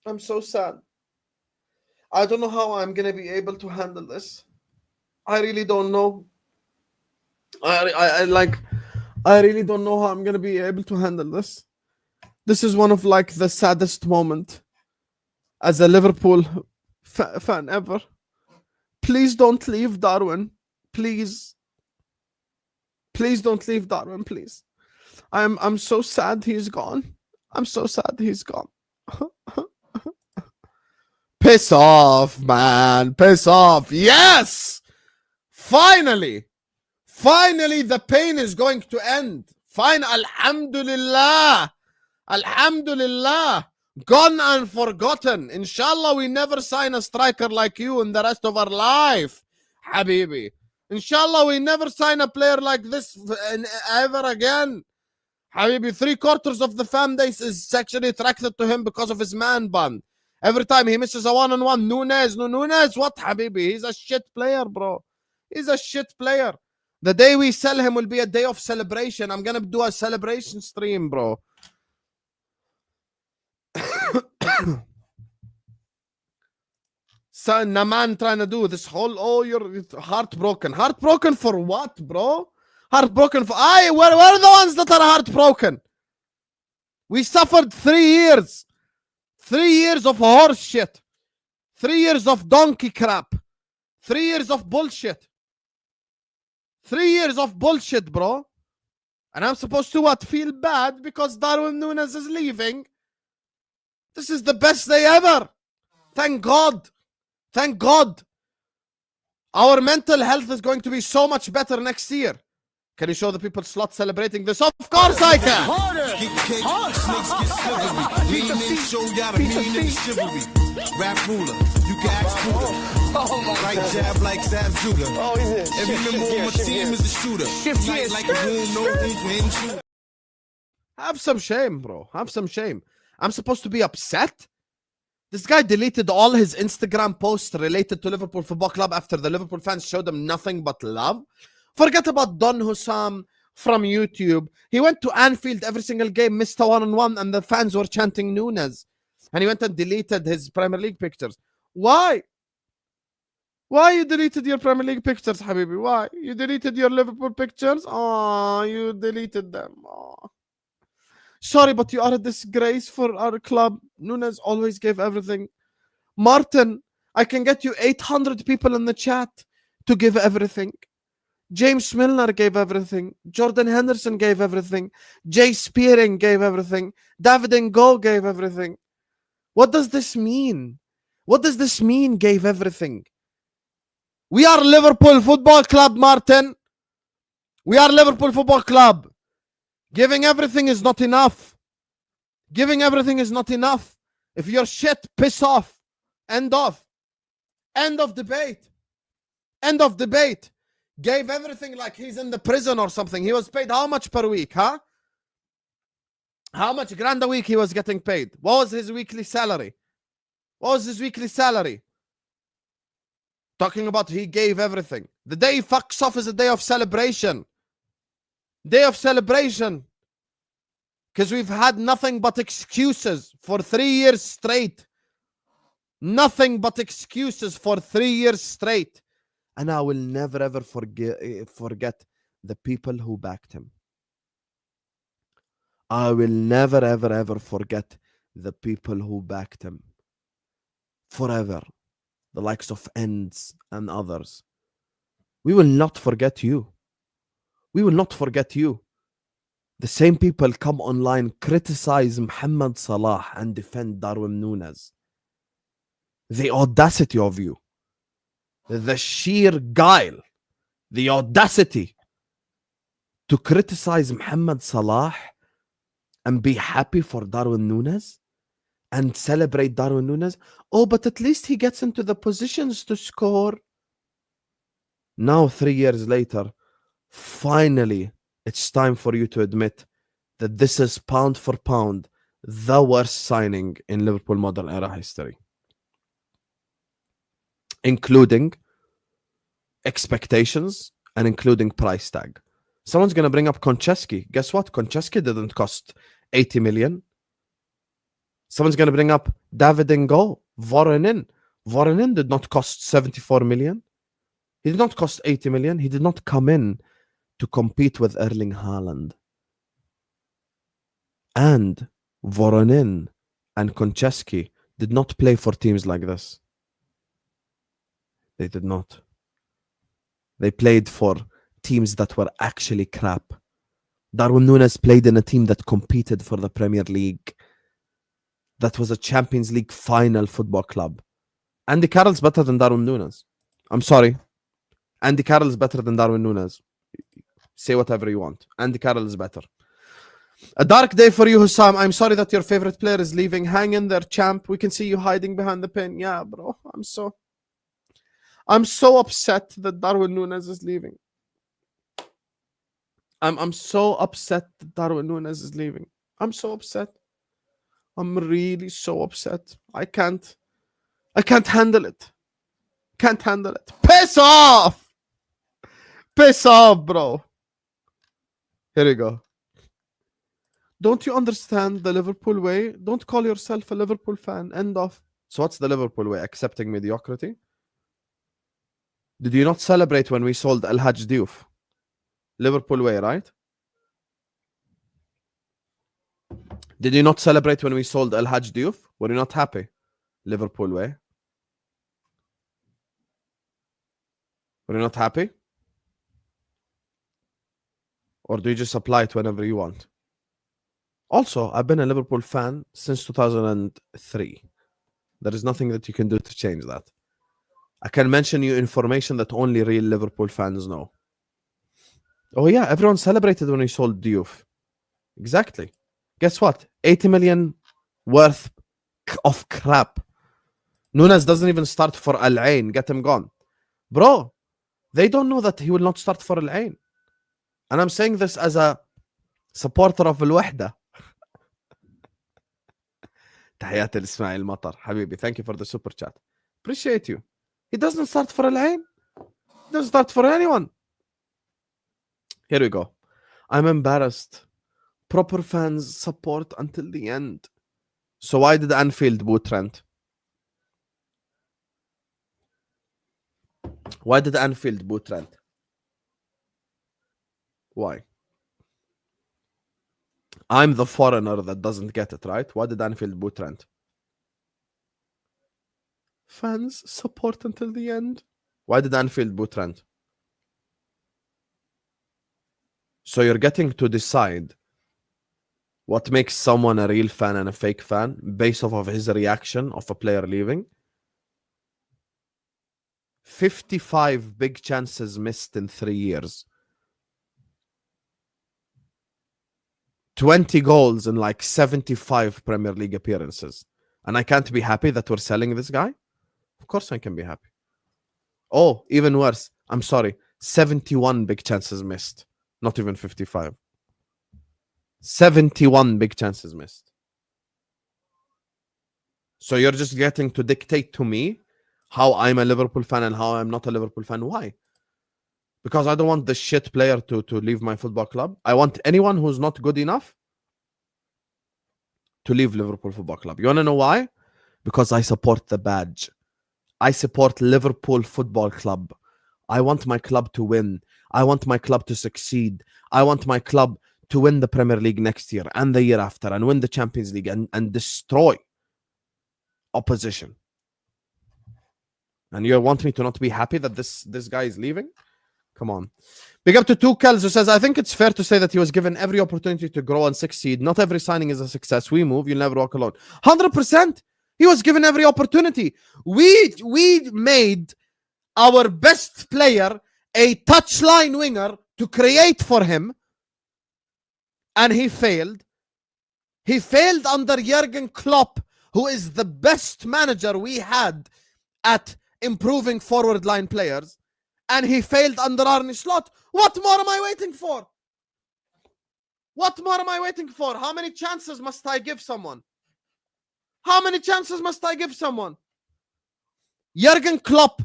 I'm so sad. I don't know how I'm going to be able to handle this. I really don't know. I really don't know how I'm going to be able to handle this. This is one of like the saddest moment as a Liverpool fan ever. Please don't leave Darwin. Please. Please don't leave Darwin, please. I'm so sad he's gone. I'm so sad he's gone. Piss off, man. Piss off. Yes! Finally. Finally, the pain is going to end. Fine. Alhamdulillah. Alhamdulillah. Gone and forgotten. Inshallah, we never sign a striker like you in the rest of our life. Habibi. Inshallah, we never sign a player like this ever again. Habibi, 3/4 of the fan base is sexually attracted to him because of his man bun. Every time he misses a one-on-one, Nunez, what, Habibi? He's a shit player, bro. He's a shit player. The day we sell him will be a day of celebration. I'm going to do a celebration stream, bro. So, Naman trying to do this whole, you're heartbroken. Heartbroken for what, bro? Heartbroken for... where are the ones that are heartbroken? We suffered 3 years. 3 years of horse shit. 3 years of donkey crap. 3 years of bullshit. 3 years of bullshit, bro. And I'm supposed to what? Feel bad because Darwin Nunez is leaving. This is the best day ever. Thank God. Thank God. Our mental health is going to be so much better next year. Can you show the people slot celebrating this? Of course I can. Rap ruler, you can ask Buddha. Right jab like Sam Judah. Every member on my team is a shooter. Like a room, no room for him. Have some shame, bro. Have some shame. I'm supposed to be upset? This guy deleted all his Instagram posts related to Liverpool Football Club after the Liverpool fans showed him nothing but love. Forget about Don Hussam from YouTube. He went to Anfield every single game, missed a one-on-one, and the fans were chanting Nunez. And he went and deleted his Premier League pictures. Why? Why you deleted your Premier League pictures, Habibi? Why? You deleted your Liverpool pictures? Oh, you deleted them. Oh. Sorry, but you are a disgrace for our club. Nunez always gave everything. Martin, I can get you 800 people in the chat to give everything. James Milner gave everything. Jordan Henderson gave everything. Jay Spearing gave everything. David Ngo gave everything. What does this mean? What does this mean, gave everything? We are Liverpool Football Club, Martin. We are Liverpool Football Club. Giving everything is not enough. Giving everything is not enough. If you're shit, piss off. End of. End of debate. End of debate. Gave everything like he's in the prison or something. He was paid how much per week, huh? How much grand a week he was getting paid? What was his weekly salary? What was his weekly salary? Talking about he gave everything. The day he fucks off is a day of celebration. Day of celebration. Because we've had nothing but excuses for 3 years straight. Nothing but excuses for 3 years straight. And I will never ever forget the people who backed him. I will never ever forget the people who backed him. Forever. The likes of Ends and others. We will not forget you. We will not forget you. The same people come online, criticize Mohamed Salah and defend Darwin Nunez. The audacity of you. The sheer guile. The audacity to criticize Mohamed Salah and be happy for Darwin Nunez and celebrate Darwin Nunez. Oh, but at least he gets into the positions to score. Now, 3 years later, finally, it's time for you to admit that this is pound for pound the worst signing in Liverpool modern era history, including expectations and including price tag. Someone's going to bring up Konchesky. Guess what? Konchesky didn't cost 80 million. Someone's going to bring up David Ngo, Voronin. Voronin did not cost 74 million. He did not cost 80 million. He did not come in to compete with Erling Haaland. And Voronin and Konchesky did not play for teams like this. They did not. They played for teams that were actually crap. Darwin Nunez played in a team that competed for the Premier League. That was a Champions League final football club. Andy Carroll's better than Darwin Nunez. I'm sorry. Andy Carroll's better than Darwin Nunez. Say whatever you want. Andy Carroll is better. A dark day for you, Hussam. I'm sorry that your favorite player is leaving. Hang in there, champ. We can see you hiding behind the pin. Yeah, bro. I'm so upset that Darwin Nunez is leaving. I'm so upset that Darwin Nunez is leaving. I'm so upset. I'm really so upset. I can't handle it. Can't handle it. Piss off! Piss off, bro. Here you go. Don't you understand the Liverpool way? Don't call yourself a Liverpool fan. End of. So what's the Liverpool way? Accepting mediocrity? Did you not celebrate when we sold El Hadj Diouf? Liverpool way, right? Did you not celebrate when we sold El Hadj Diouf? Were you not happy? Liverpool way. Were you not happy? Or do you just apply it whenever you want? Also, I've been a Liverpool fan since 2003. There is nothing that you can do to change that. I can mention you information that only real Liverpool fans know. Oh yeah, everyone celebrated when we sold Diouf. Exactly. Guess what? 80 million worth of crap. Nunez doesn't even start for Al Ain. Get him gone. Bro, they don't know that he will not start for Al Ain. And I'm saying this as a supporter of Al Wahda. تحياتي لإسماعيل مطر حبيبي. Thank you for the super chat. Appreciate you. He doesn't start for Al-Ain. He doesn't start for anyone. Here we go. I'm embarrassed. Proper fans support until the end. So why did Anfield boo Trent? Why did Anfield boo Trent? Why? I'm the foreigner that doesn't get it, right? Why did Anfield boo Trent? Fans support until the end. Why did Anfield boo Trent? So you're getting to decide what makes someone a real fan and a fake fan based off of his reaction of a player leaving. 55 big chances missed in 3 years. 20 goals in like 75 Premier League appearances. And I can't be happy that we're selling this guy? Of course I can be happy. Oh, even worse. I'm sorry. 71 big chances missed. Not even 55. 71 big chances missed. So you're just getting to dictate to me how I'm a Liverpool fan and how I'm not a Liverpool fan. Why? Because I don't want the shit player to leave my football club. I want anyone who's not good enough to leave Liverpool Football Club. You want to know why? Because I support the badge. I support Liverpool Football Club. I want my club to win. I want my club to succeed. I want my club to win the Premier League next year and the year after and win the Champions League and destroy opposition. And you want me to not be happy that this guy is leaving? Come on. Big up to Tuchel, who says, I think it's fair to say that he was given every opportunity to grow and succeed. Not every signing is a success. We move, you'll never walk alone. 100%. He was given every opportunity. We made our best player a touchline winger to create for him, and he failed. He failed under Jurgen Klopp, who is the best manager we had at improving forward line players, and he failed under Arne Slot. What more am I waiting for? What more am I waiting for? How many chances must I give someone? How many chances must I give someone? Jurgen Klopp,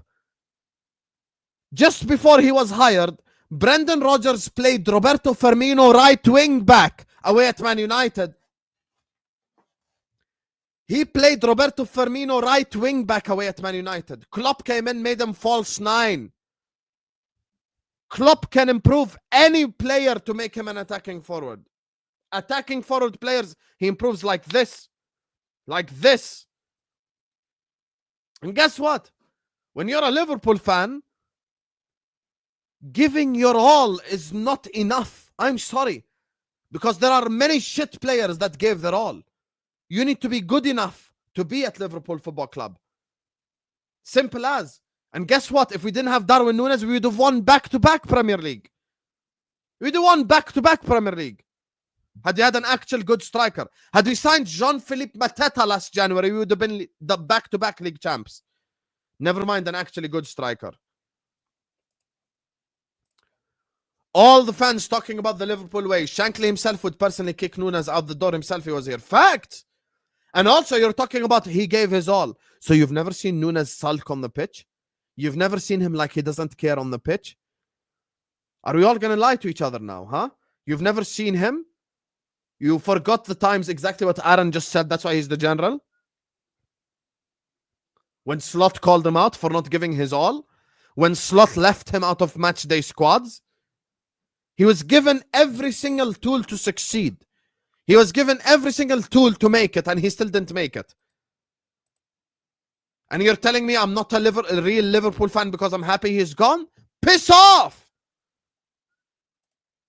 just before he was hired, Brendan Rodgers played Roberto Firmino right wing back away at Man United. He played Roberto Firmino right wing back away at Man United. Klopp came in, made him false 9. Klopp can improve any player to make him an attacking forward. Attacking forward players, he improves like this. Like this. And guess what? When you're a Liverpool fan, giving your all is not enough. I'm sorry. Because there are many shit players that gave their all. You need to be good enough to be at Liverpool Football Club. Simple as. And guess what? If we didn't have Darwin Nunez, we would have won back-to-back Premier League. We'd have won back-to-back Premier League. Had we had an actual good striker. Had we signed Jean-Philippe Mateta last January, we would have been the back-to-back league champs. Never mind an actually good striker. All the fans talking about the Liverpool way. Shankly himself would personally kick Nunez out the door himself if he was here. Fact! And also you're talking about he gave his all. So you've never seen Nunez sulk on the pitch? You've never seen him like he doesn't care on the pitch? Are we all going to lie to each other now, huh? You've never seen him? You forgot the times exactly what Aaron just said. That's why he's the general. When Slot called him out for not giving his all. When Slot left him out of match day squads. He was given every single tool to succeed. He was given every single tool to make it, and he still didn't make it. And you're telling me I'm not a real Liverpool fan because I'm happy he's gone? Piss off!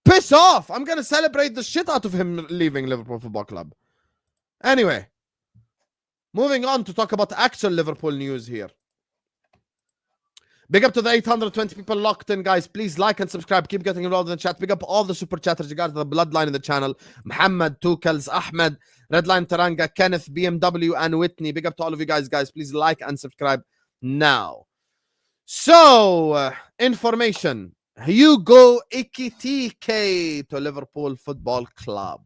Piss off! I'm going to celebrate the shit out of him leaving Liverpool Football Club. Anyway, moving on to talk about actual Liverpool news here. Big up to the 820 people locked in, guys. Please like and subscribe. Keep getting involved in the chat. Big up all the super chatters. You guys are the bloodline in the channel. Muhammad, Tukels, Ahmed, Redline Taranga, Kenneth, BMW, and Whitney. Big up to all of you guys. Please like and subscribe now. So, information. Hugo Ekitike to Liverpool Football Club.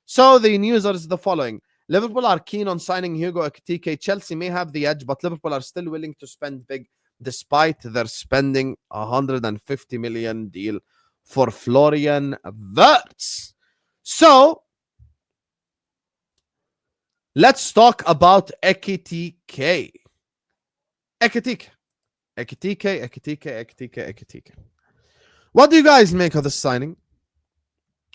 So, the news is the following. Liverpool are keen on signing Hugo Ekitike. Chelsea may have the edge, but Liverpool are still willing to spend big despite their spending a 150 million deal for Florian Wirtz. So, let's talk about Ekitike. Ekitike. What do you guys make of the signing?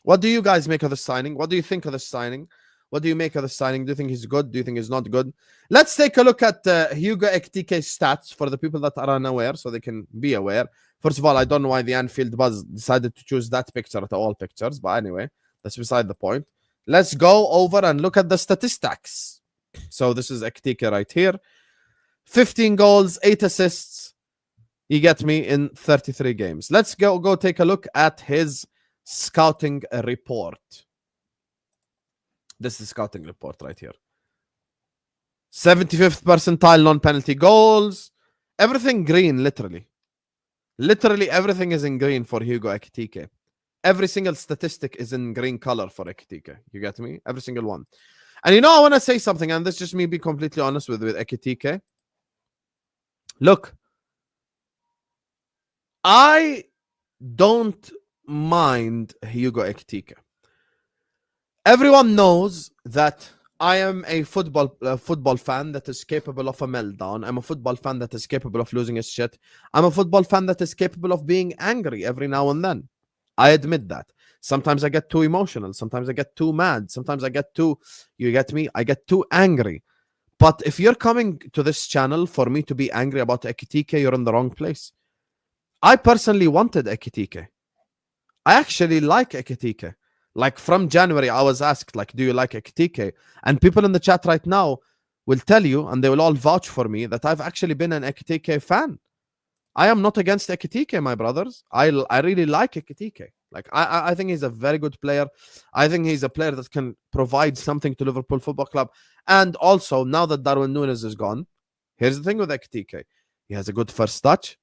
What do you guys make of the signing? What do you think of the signing? What do you make of the signing? Do you think he's good? Do you think he's not good? Let's take a look at Hugo Ekitike's stats for the people that are unaware, so they can be aware. First of all, I don't know why the Anfield Buzz decided to choose that picture to all pictures, but anyway, that's beside the point. Let's go over and look at the statistics. So this is Ekitike right here. 15 goals, 8 assists. You get me, in 33 games. Let's go take a look at his scouting report. This is scouting report right here. 75th percentile non-penalty goals. Everything green, literally. Literally everything is in green for Hugo Ekitike. Every single statistic is in green color for Ekitike. You get me? Every single one. And you know, I want to say something, and this is just me being completely honest with Ekitike. Look, I don't mind Hugo Ekitike. Everyone knows that I am a football fan that is capable of a meltdown. I'm a football fan that is capable of losing his shit. I'm a football fan that is capable of being angry every now and then. I admit that. Sometimes I get too emotional. Sometimes I get too mad. Sometimes I get too, you get me? I get too angry. But if you're coming to this channel for me to be angry about Ekitike, you're in the wrong place. I personally wanted Ekitike. I actually like Ekitike. Like from January, I was asked, like, do you like Ekitike? And people in the chat right now will tell you, and they will all vouch for me, that I've actually been an Ekitike fan. I am not against Ekitike, my brothers. I really like Ekitike. Like, I think he's a very good player. I think he's a player that can provide something to Liverpool Football Club. And also, now that Darwin Nunez is gone, here's the thing with Ekitike. He has a good first touch.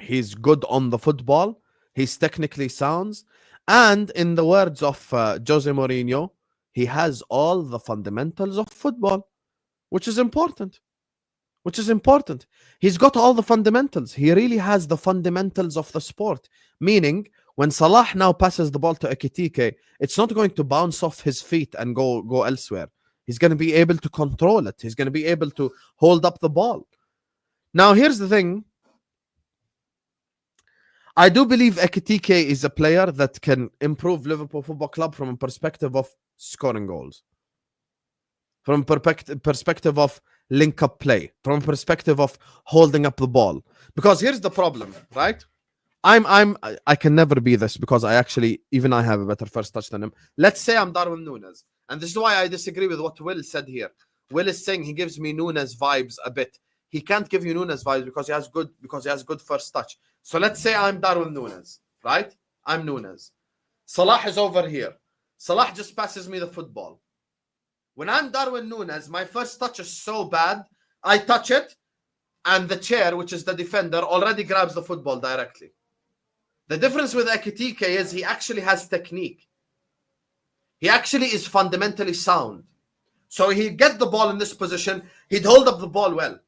He's good on the football. He's technically sound. And in the words of Jose Mourinho, he has all the fundamentals of football, which is important. He's got all the fundamentals. He really has the fundamentals of the sport. Meaning, when Salah now passes the ball to Ekitike, it's not going to bounce off his feet and go elsewhere. He's going to be able to control it. He's going to be able to hold up the ball. Now, here's the thing. I do believe Ekitike is a player that can improve Liverpool Football Club from a perspective of scoring goals, from a perspective of link-up play, from a perspective of holding up the ball. Because here's the problem, right? I can never be this because I have a better first touch than him. Let's say I'm Darwin Nunez, and this is why I disagree with what Will said here. Will is saying he gives me Nunez vibes a bit. He can't give you Nunez vibes because he has good first touch. So let's say I'm Darwin Nunez, right? I'm Nunez. Salah is over here. Salah just passes me the football. When I'm Darwin Nunez, my first touch is so bad, I touch it, and the chair, which is the defender, already grabs the football directly. The difference with Ekitike is he actually has technique. He actually is fundamentally sound. So he'd get the ball in this position, he'd hold up the ball well.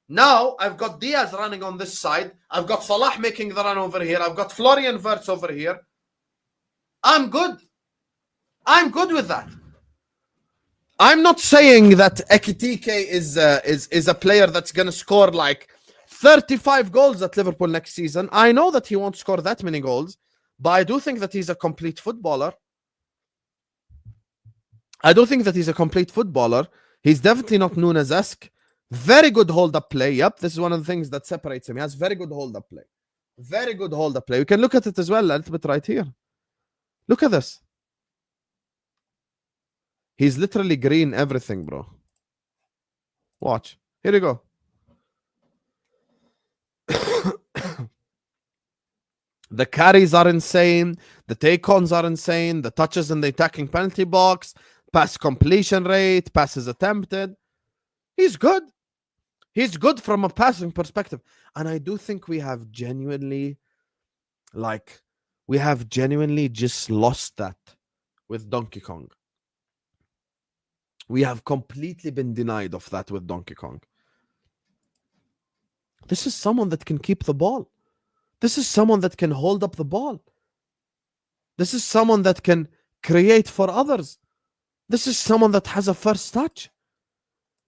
Now, I've got Diaz running on this side. I've got Salah making the run over here. I've got Florian Wirtz over here. I'm good. I'm good with that. I'm not saying that Ekitike is a player that's going to score like 35 goals at Liverpool next season. I know that he won't score that many goals, but I do think that he's a complete footballer. He's definitely not Nunez-esque. Very good hold-up play. Yep, this is one of the things that separates him. He has very good hold-up play. Very good hold-up play. We can look at it as well a little bit right here. Look at this. He's literally green everything, bro. Watch. Here you go. The carries are insane. The take-ons are insane. The touches in the attacking penalty box. Pass completion rate. Passes attempted. He's good. He's good from a passing perspective. And I do think we have genuinely, like, We have genuinely just lost that with Donkey Kong. We have completely been denied of that with Donkey Kong. This is someone that can keep the ball. This is someone that can hold up the ball. This is someone that can create for others. This is someone that has a first touch.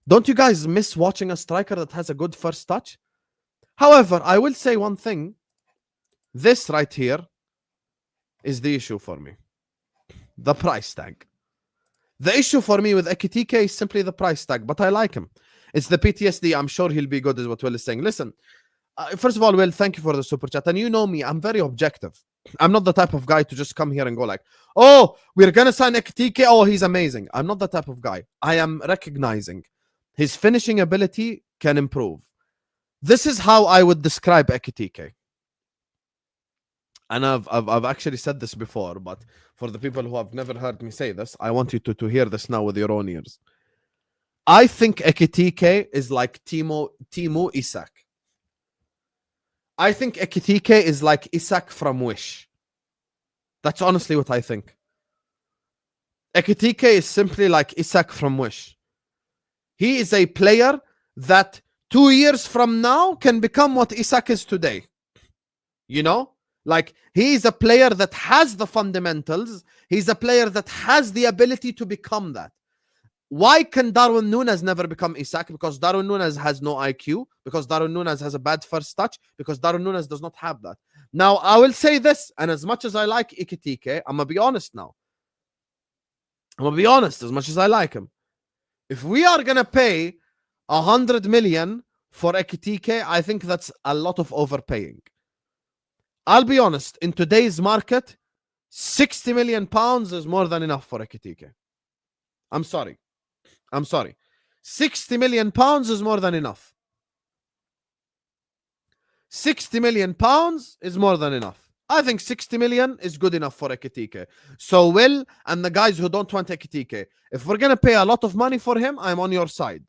Don't you guys miss watching a striker that has a good first touch? However, I will say one thing. This right here is the issue for me. The price tag. The issue for me with Ekitike is simply the price tag, but I like him. It's the PTSD. I'm sure he'll be good, is what Will is saying. Listen, first of all, Will, thank you for the super chat. And you know me, I'm very objective. I'm not the type of guy to just come here and go like, oh, we're going to sign Ekitike. Oh, he's amazing. I'm not the type of guy. I am recognizing his finishing ability can improve. This is how I would describe Ekitike. And I've actually said this before, but for the people who have never heard me say this, I want you to hear this now with your own ears. I think Ekitike is like Timo Isak. I think Ekitike is like Isak from Wish. That's honestly what I think. Ekitike is simply like Isak from Wish. He is a player that 2 years from now can become what Isak is today. You know? Like, he is a player that has the fundamentals. He's a player that has the ability to become that. Why can Darwin Nunez never become Isak? Because Darwin Nunez has no IQ. Because Darwin Nunez has a bad first touch. Because Darwin Nunez does not have that. Now, I will say this, and as much as I like Ekitike, I'm going to be honest now. I'm going to be honest, as much as I like him. If we are going to pay 100 million for Ekitike, I think that's a lot of overpaying. I'll be honest, in today's market, 60 million pounds is more than enough for Ekitike. I'm sorry. 60 million pounds is more than enough. 60 million pounds is more than enough. I think 60 million is good enough for Ekitike. So Will and the guys who don't want Ekitike, if we're going to pay a lot of money for him, I'm on your side.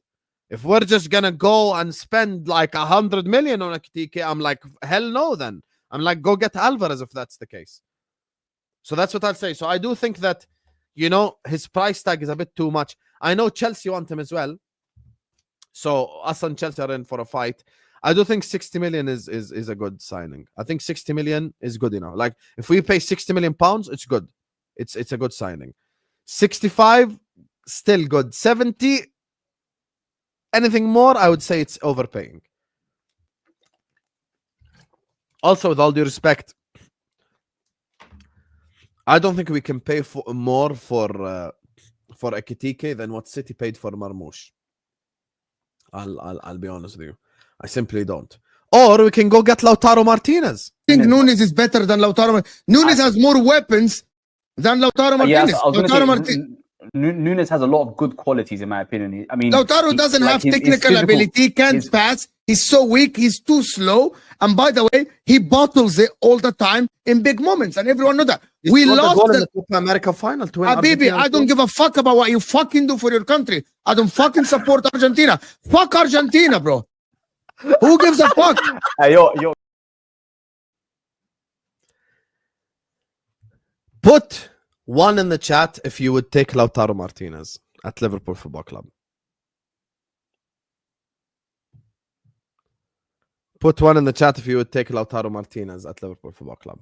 If we're just going to go and spend like 100 million on Ekitike, I'm like, hell no then. I'm like, go get Alvarez if that's the case. So that's what I'll say. So I do think that, you know, his price tag is a bit too much. I know Chelsea want him as well. So us and Chelsea are in for a fight. I do think 60 million is a good signing. I think 60 million is good enough. Like, if we pay 60 million pounds, it's good. It's a good signing. 65, still good. 70, anything more, I would say it's overpaying. Also, with all due respect, I don't think we can pay more for Ekitike than what City paid for Marmoush. I'll be honest with you. I simply don't. Or we can go get Lautaro Martinez. I think Nunez is better than Lautaro. Nunez has more weapons than Lautaro Martinez. Yes, I was gonna say, Nunez has a lot of good qualities, in my opinion. I mean, Lautaro doesn't have technical ability. He can't pass. He's so weak. He's too slow. And by the way, he bottles it all the time in big moments, and everyone knows that. We lost the Copa America final to win. Habibi, I don't give a fuck about what you fucking do for your country. I don't fucking support Argentina. Fuck Argentina, bro. Who gives a fuck? Put one in the chat if you would take Lautaro Martinez at Liverpool Football Club. Put one in the chat if you would take Lautaro Martinez at Liverpool Football Club.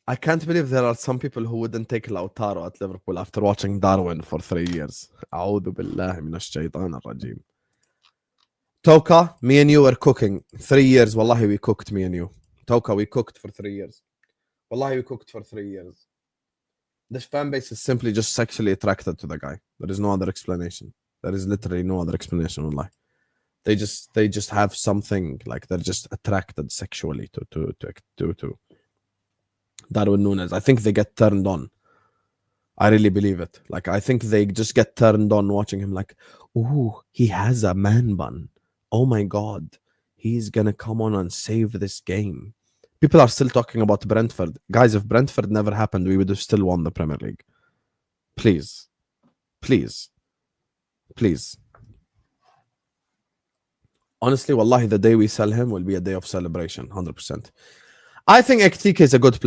I can't believe there are some people who wouldn't take Lautaro at Liverpool after watching Darwin for 3 years. أعوذ بالله من الشيطان الرجيم. Toka, me and you were cooking 3 years. Wallahi, we cooked, me and you. Toka, we cooked for 3 years. Wallahi, we cooked for 3 years. This fan base is simply just sexually attracted to the guy. There is no other explanation. There is literally no other explanation. Wallahi. They just have something, like they're just attracted sexually to Darwin Nunez. I think they get turned on. I really believe it. Like, I think they just get turned on watching him, like, ooh, he has a man bun. Oh my God, he's gonna come on and save this game. People are still talking about Brentford. Guys, if Brentford never happened, we would have still won the Premier League. Please. Please. Please. Honestly, wallahi, the day we sell him will be a day of celebration, 100%. I think Ekitike is a good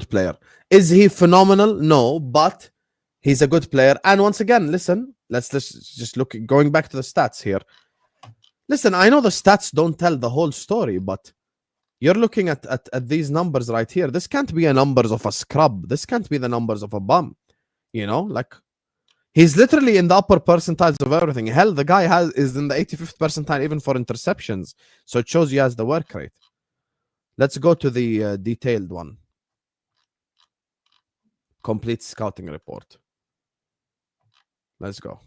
player. Is he phenomenal? No, but he's a good player. And once again, listen, let's just look, going back to the stats here. Listen, I know the stats don't tell the whole story, but you're looking at these numbers right here. This can't be the numbers of a scrub. This can't be the numbers of a bum. You know, like, he's literally in the upper percentiles of everything. Hell, the guy is in the 85th percentile even for interceptions. So it shows you has the work rate. Let's go to the detailed one. Complete scouting report. Let's go.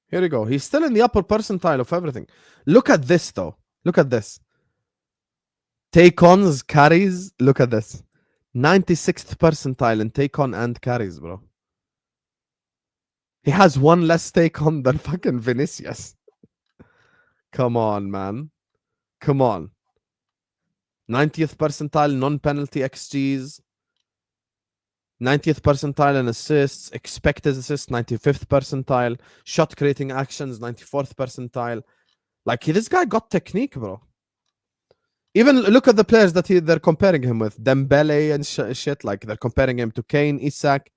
Here we go. He's still in the upper percentile of everything. Look at this, though. Look at this. Take-ons, carries. Look at this. 96th percentile in take-on and carries, bro. He has one less take-on than fucking Vinicius. Come on, man. Come on. 90th percentile non-penalty XGs. 90th percentile in assists. Expected assists, 95th percentile. Shot creating actions, 94th percentile. Like, this guy got technique, bro. Even look at the players that they're comparing him with. Dembele and shit. Like, they're comparing him to Kane, Isak.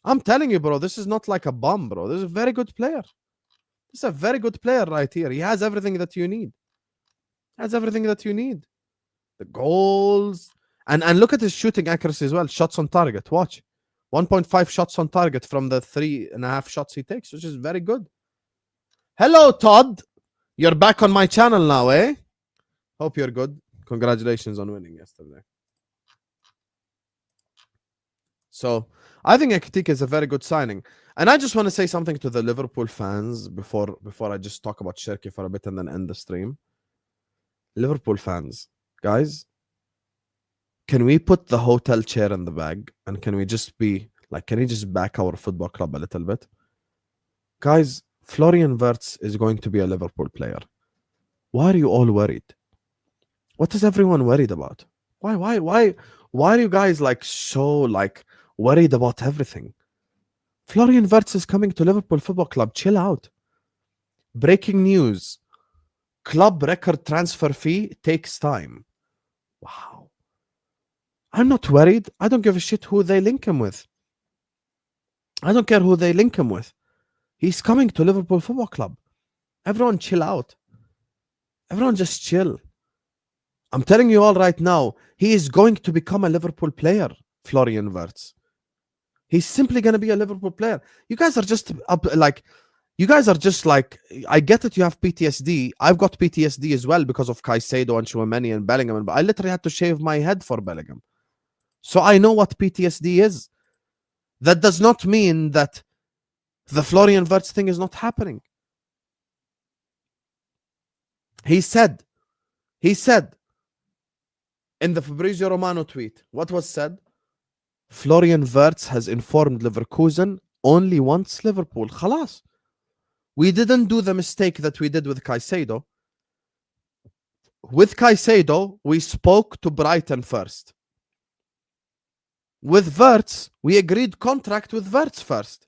I'm telling you, bro, this is not like a bum, bro. This is a very good player. This is a very good player right here. He has everything that you need. The goals. And look at his shooting accuracy as well. Shots on target. Watch. 1.5 shots on target from the 3.5 shots he takes, which is very good. Hello, Todd. You're back on my channel now, eh? Hope you're good. Congratulations on winning yesterday. So, I think Ekitike is a very good signing. And I just want to say something to the Liverpool fans before I just talk about Cherki for a bit and then end the stream. Liverpool fans, guys, can we put the hotel chair in the bag and can we just be like, can you just back our football club a little bit? Guys, Florian Wirtz is going to be a Liverpool player. Why are you all worried? What is everyone worried about? Why are you guys like so like worried about everything? Florian Wirtz is coming to Liverpool Football Club. Chill out. Breaking news. Club record transfer fee takes time. Wow. I'm not worried. I don't give a shit who they link him with. I don't care who they link him with. He's coming to Liverpool Football Club. Everyone chill out. Everyone just chill. I'm telling you all right now, he is going to become a Liverpool player, Florian Wirtz. He's simply going to be a Liverpool player. You guys are just like, I get it, you have PTSD. I've got PTSD as well because of Caicedo and Tchouameni and Bellingham, but I literally had to shave my head for Bellingham. So I know what PTSD is. That does not mean that the Florian Wirtz thing is not happening. He said in the Fabrizio Romano tweet, what was said? Florian Wirtz has informed Leverkusen only wants Liverpool. Khalas. We didn't do the mistake that we did with Caicedo. With Caicedo, we spoke to Brighton first. With Wirtz, we agreed contract with Wirtz first.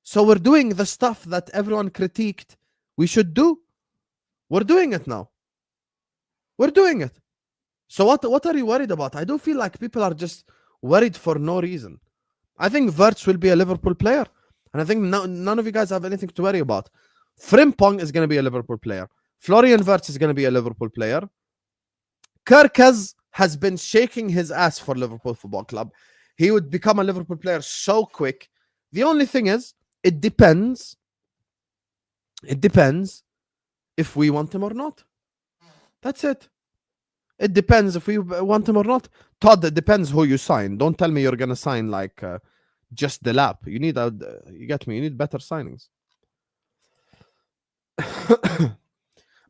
So we're doing the stuff that everyone critiqued we should do. We're doing it now. We're doing it. So what are you worried about? I do feel like people are just worried for no reason. I think Wirtz will be a Liverpool player. And I think none of you guys have anything to worry about. Frimpong is going to be a Liverpool player. Florian Wirtz is going to be a Liverpool player. Kerkez has been shaking his ass for Liverpool Football Club. He would become a Liverpool player so quick. The only thing is, it depends. It depends if we want him or not. That's it. It depends if we want him or not. Todd, it depends who you sign. Don't tell me you're going to sign like just Delap. You need you get me? You need better signings.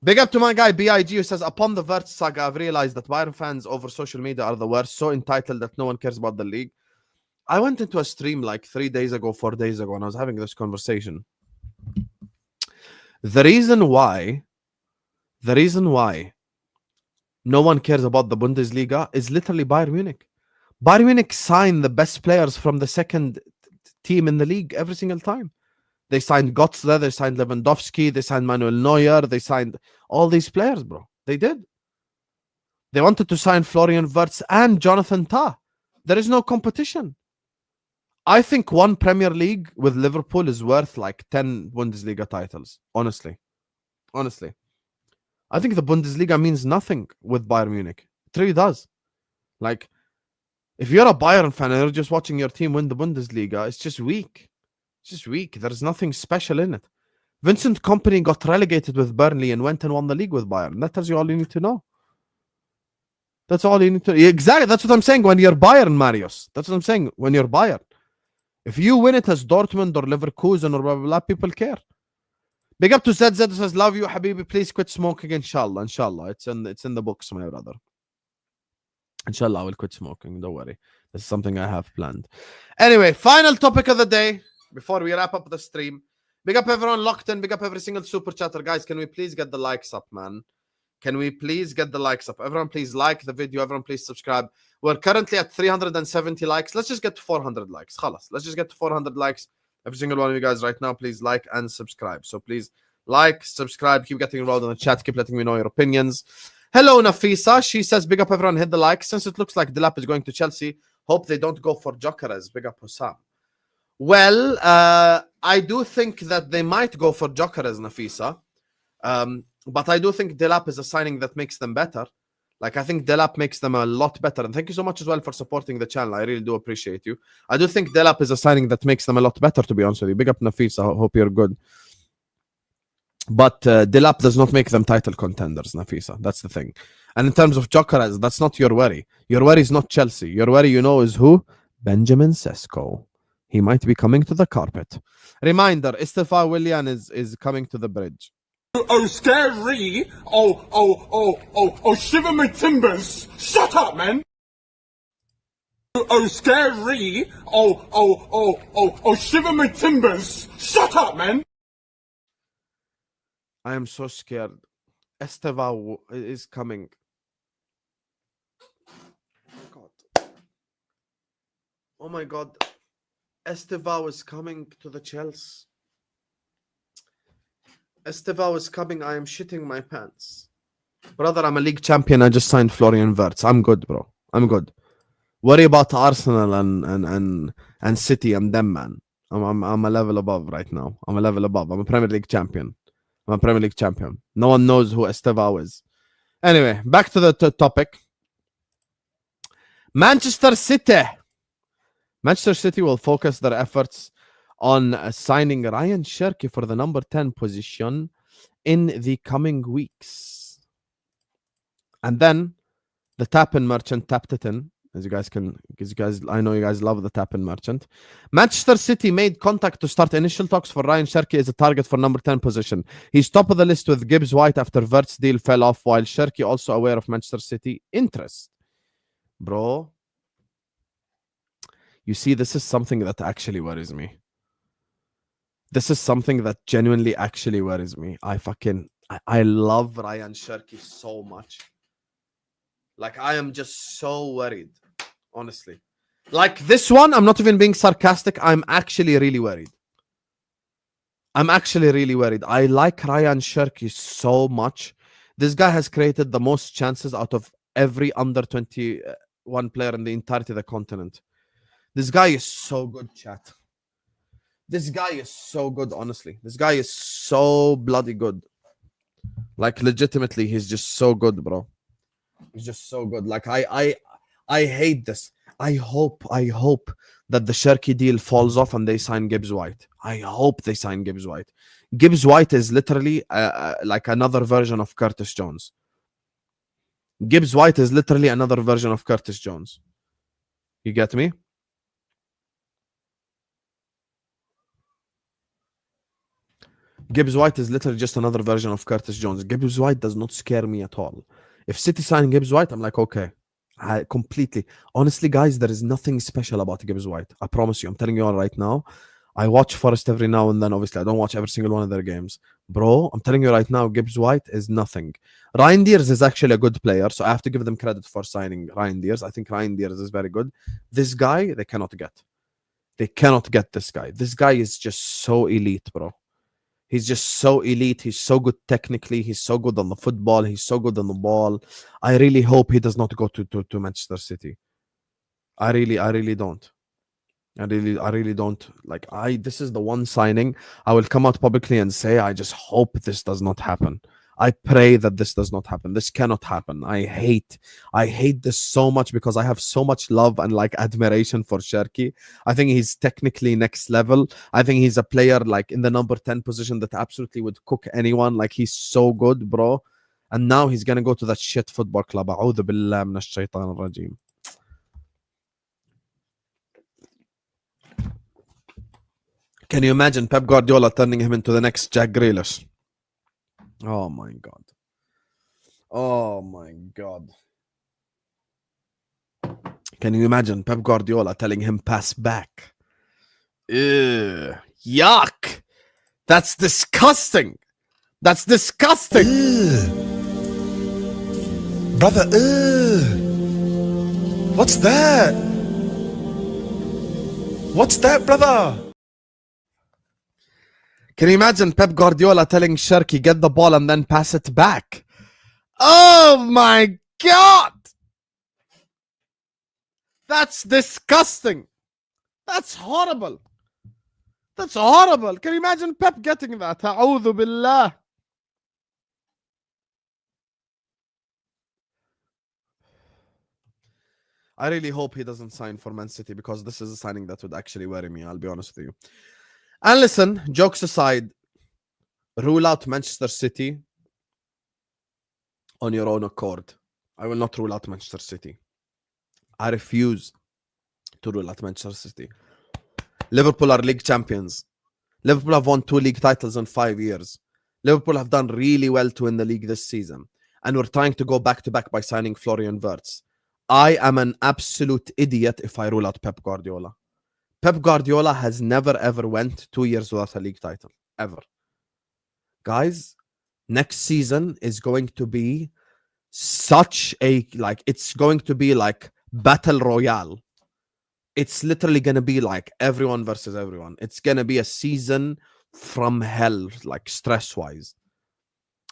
Big up to my guy BIG who says, upon the Wirtz saga, I've realized that Bayern fans over social media are the worst, so entitled that no one cares about the league. I went into a stream like 4 days ago, and I was having this conversation. The reason why The reason why no one cares about the Bundesliga is literally Bayern Munich. Bayern Munich sign the best players from the second team in the league every single time. They signed Götze, they signed Lewandowski, they signed Manuel Neuer, they signed all these players, bro. They did. They wanted to sign Florian Wirtz and Jonathan Tah. There is no competition. I think one Premier League with Liverpool is worth like 10 Bundesliga titles. Honestly. I think the Bundesliga means nothing with Bayern Munich. It really does. Like, if you're a Bayern fan and you're just watching your team win the Bundesliga, it's just weak. It's just weak. There's nothing special in it. Vincent Kompany got relegated with Burnley and went and won the league with Bayern. That tells you all you need to know. That's all you need to know. Exactly. That's what I'm saying when you're Bayern, Marius. That's what I'm saying when you're Bayern. If you win it as Dortmund or Leverkusen or blah, blah, blah, people care. Big up to ZZ who says, love you, Habibi. Please quit smoking, inshallah. Inshallah. It's in the books, my brother. Inshallah, I will quit smoking. Don't worry. This is something I have planned. Anyway, final topic of the day before we wrap up the stream. Big up everyone locked in. Big up every single super chatter. Guys, can we please get the likes up, man? Can we please get the likes up? Everyone, please like the video. Everyone, please subscribe. We're currently at 370 likes. Let's just get to 400 likes. Khalas. Let's just get to 400 likes. Every single one of you guys right now, please like and subscribe. So please like, subscribe, keep getting involved in the chat, keep letting me know your opinions. Hello, Nafisa. She says, big up everyone, hit the like. Since it looks like Delap is going to Chelsea, hope they don't go for Gyökeres. Big up Hussam. Well, I do think that they might go for Gyökeres, Nafisa. But I do think Delap is a signing that makes them better. Like, I think Delap makes them a lot better. And thank you so much as well for supporting the channel. I really do appreciate you. I do think Delap is a signing that makes them a lot better, to be honest with you. Big up Nafisa. I hope you're good. But Delap does not make them title contenders, Nafisa. That's the thing. And in terms of Gyökeres, that's not your worry. Your worry is not Chelsea. Your worry, you know, is who? Benjamin Sesko. He might be coming to the carpet. Reminder, Istifa Willian is coming to the bridge. Oh, scary. Oh, shiver my timbers. Shut up, man. Oh, scary. Oh, shiver my timbers. Shut up, man. I am so scared. Estevao is coming. God. Oh my God. Estevao is coming to the Chelsea. Estevao is coming. I am shitting my pants. Brother, I'm a league champion. I just signed Florian Wirtz. I'm good, bro. I'm good. Worry about Arsenal and City and them, man. I'm a level above right now. I'm a level above. I'm a Premier League champion. I'm a Premier League champion. No one knows who Estevao is. Anyway, back to the topic. Manchester City. Manchester City will focus their efforts on signing Ryan Cherki for the number 10 position in the coming weeks. And then the tap-in merchant tapped it in. As you guys, I know you guys love the tap-in merchant. Manchester City made contact to start initial talks for Ryan Cherki as a target for number 10 position. He's top of the list with Gibbs White after Wirtz deal fell off, while Cherki also aware of Manchester City interest. Bro, you see, this is something that actually worries me. This is something that genuinely actually worries me. I love Ryan Cherki so much. Like, I am just so worried, honestly. Like, this one, I'm not even being sarcastic. I'm actually really worried. I'm actually really worried. I like Ryan Cherki so much. This guy has created the most chances out of every under 21 player in the entirety of the continent. This guy is so good, chat. This guy is so good, honestly. This guy is so bloody good. Like, legitimately, he's just so good, bro. He's just so good. Like, I hate this. I hope that the Cherki deal falls off and they sign Gibbs White. I hope they sign Gibbs White. Gibbs White is literally like another version of Curtis Jones. Gibbs White is literally another version of Curtis Jones. You get me? Gibbs White is literally just another version of Curtis Jones. Gibbs White does not scare me at all. If City sign Gibbs White, I'm like, okay. I completely. Honestly, guys, there is nothing special about Gibbs White. I promise you. I'm telling you all right now. I watch Forest every now and then. Obviously, I don't watch every single one of their games. Bro, I'm telling you right now, Gibbs White is nothing. Ryan Deers is actually a good player, so I have to give them credit for signing Ryan Deers. I think Ryan Deers is very good. This guy, they cannot get. They cannot get this guy. This guy is just so elite, bro. He's just so elite. He's so good technically. He's so good on the football. He's so good on the ball. I really hope he does not go to Manchester City. I really don't. I really don't. Like, this is the one signing I will come out publicly and say, I just hope this does not happen. I pray that this does not happen. This cannot happen. I hate this so much because I have so much love and like admiration for Cherki. I think he's technically next level. I think he's a player like in the number 10 position that absolutely would cook anyone. Like, he's so good, bro. And now he's gonna go to that shit football club. أعوذ بالله من الشيطان الرجيم. Can you imagine Pep Guardiola turning him into the next Jack Grealish? Oh my God. Oh my God. Can you imagine Pep Guardiola telling him pass back? Ew. Yuck. That's disgusting. That's disgusting. Brother, what's that? What's that, brother? Can you imagine Pep Guardiola telling Cherki, get the ball and then pass it back? Oh my God! That's disgusting. That's horrible. That's horrible. Can you imagine Pep getting that? A'udhu billah. I really hope he doesn't sign for Man City because this is a signing that would actually worry me, I'll be honest with you. And listen, jokes aside, rule out Manchester City on your own accord. I will not rule out Manchester City. I refuse to rule out Manchester City. Liverpool are league champions. Liverpool have won 2 league titles in 5 years. Liverpool have done really well to win the league this season. And we're trying to go back to back by signing Florian Wirtz. I am an absolute idiot if I rule out Pep Guardiola. Pep Guardiola has never ever went 2 years without a league title. Ever. Guys, next season is going to be such a, like, it's going to be like battle royale. It's literally going to be like everyone versus everyone. It's going to be a season from hell, like stress-wise.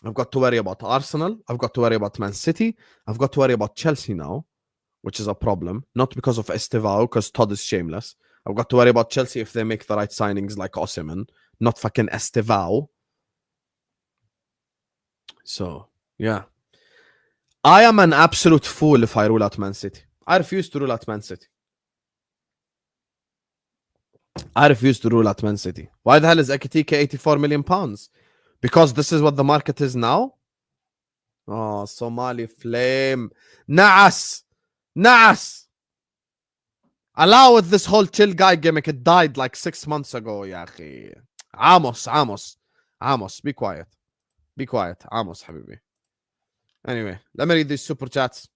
I've got to worry about Arsenal. I've got to worry about Man City. I've got to worry about Chelsea now, which is a problem. Not because of Estevao, because Todd is shameless. I've got to worry about Chelsea if they make the right signings like Osimhen, not fucking Estevao. So, yeah. I am an absolute fool if I rule out Man City. I refuse to rule out Man City. I refuse to rule out Man City. Why the hell is Ekitike 84 million pounds? Because this is what the market is now? Oh, Somali flame. Naas. Naas. Allow with this whole chill guy gimmick. It died like 6 months ago, ya akhi. Amos, be quiet. Be quiet. Amos, habibi. Anyway, let me read these super chats.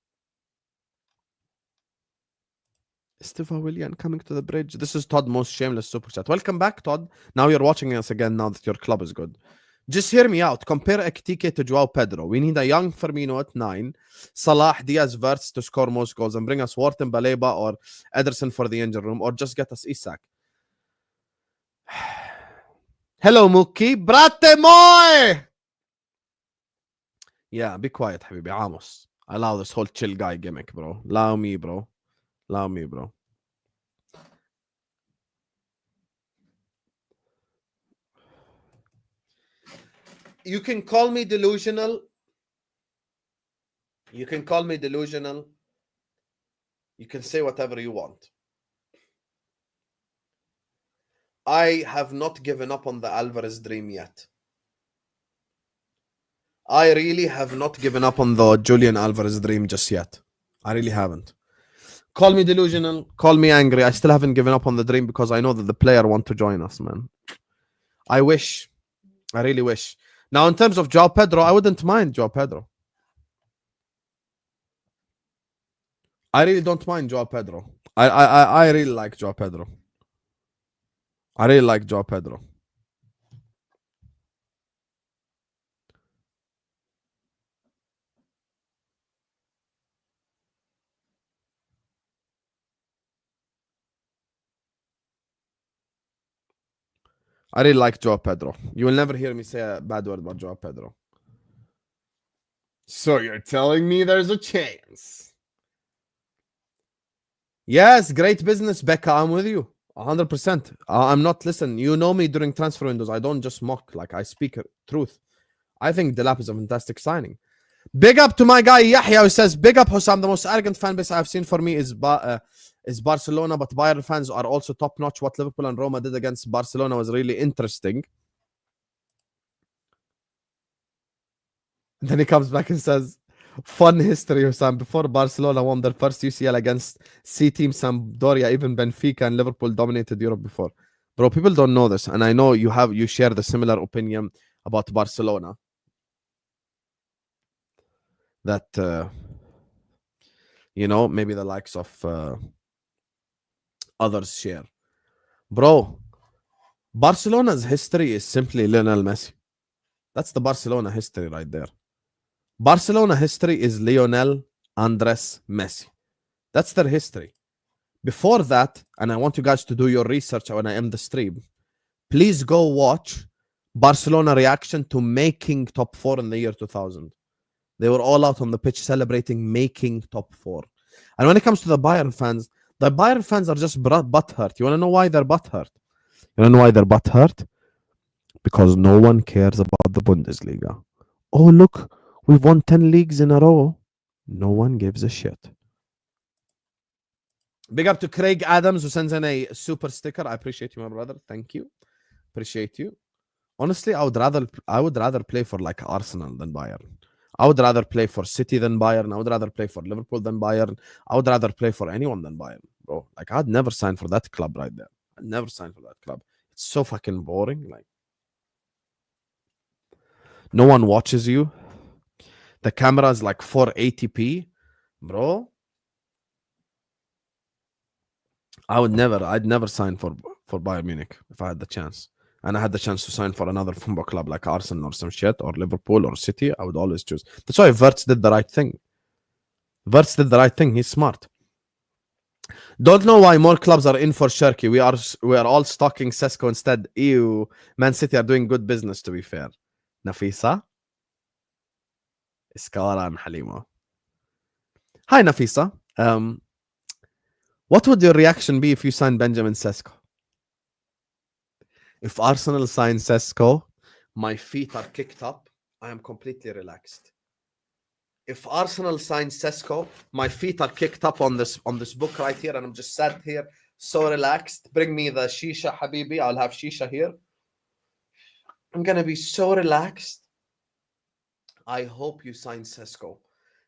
Steva William coming to the bridge. This is Todd, most shameless super chat. Welcome back, Todd. Now you're watching us again now that your club is good. Just hear me out. Compare Ekitike to Joao Pedro. We need a young Firmino at 9, Salah, Diaz, Wirtz to score most goals and bring us Wharton, Baleba or Ederson for the engine room, or just get us Isak. Hello, Mookie. Brate moi! Yeah, be quiet, Habibi. Amos. Allow this whole chill guy gimmick, bro. Allow me, bro. Allow me, bro. You can call me delusional. You can call me delusional. You can say whatever you want. I have not given up on the Alvarez dream yet. I really have not given up on the Julian Alvarez dream just yet. I really haven't. Call me delusional. Call me angry. I still haven't given up on the dream because I know that the player wants to join us, man. I wish. I really wish. Now, in terms of Joao Pedro, I wouldn't mind Joao Pedro. I really don't mind Joao Pedro. I really like Joao Pedro. I really like Joao Pedro. I really like Joao Pedro. You will never hear me say a bad word about Joao Pedro. So you're telling me there's a chance? Yes, great business, Becca. I'm with you. 100%. I'm not, listen, you know me during transfer windows. I don't just mock, like I speak truth. I think Delap is a fantastic signing. Big up to my guy Yahya who says, big up Hussam, the most arrogant fan base I've seen for me is Barcelona, but Bayern fans are also top notch. What Liverpool and Roma did against Barcelona was really interesting. And then he comes back and says, fun history, Hussam. Before Barcelona won their first UCL against C team Sampdoria, even Benfica and Liverpool dominated Europe before. Bro, people don't know this, and I know you share the similar opinion about Barcelona. That you know, maybe the likes of others share. Bro, Barcelona's history is simply Lionel Messi. That's the Barcelona history right there. Barcelona history is Lionel Andres Messi. That's their history. Before that, and I want you guys to do your research when I end the stream, please go watch Barcelona reaction to making top 4 in the year 2000. They were all out on the pitch celebrating making top 4. And when it comes to the Bayern fans are just butthurt. You want to know why they're butthurt? You want to know why they're butthurt? Because no one cares about the Bundesliga. Oh, look, we've won 10 leagues in a row. No one gives a shit. Big up to Craig Adams who sends in a super sticker. I appreciate you, my brother. Thank you. Appreciate you. Honestly, I would rather play for like Arsenal than Bayern. I would rather play for City than Bayern. I would rather play for Liverpool than Bayern. I would rather play for anyone than Bayern, bro. Like, I'd never sign for that club right there. I'd never sign for that club. It's so fucking boring. Like, no one watches you. The camera is like 480p, bro. I'd never sign for Bayern Munich if I had the chance. And I had the chance to sign for another football club like Arsenal or some shit, or Liverpool or City, I would always choose. That's why Wirtz did the right thing. Wirtz did the right thing. He's smart. Don't know why more clubs are in for Cherki. We are all stocking Sesko instead. Ew. Man City are doing good business, to be fair. Nafisa? Iskaran Halima. Hi, Nafisa. What would your reaction be if you signed Benjamin Sesko? If Arsenal signs Sesko, my feet are kicked up. I am completely relaxed. If Arsenal signs Sesko, my feet are kicked up on this book right here, and I'm just sat here so relaxed. Bring me the shisha, habibi. I'll have shisha here. I'm gonna be so relaxed. I hope you sign Sesko.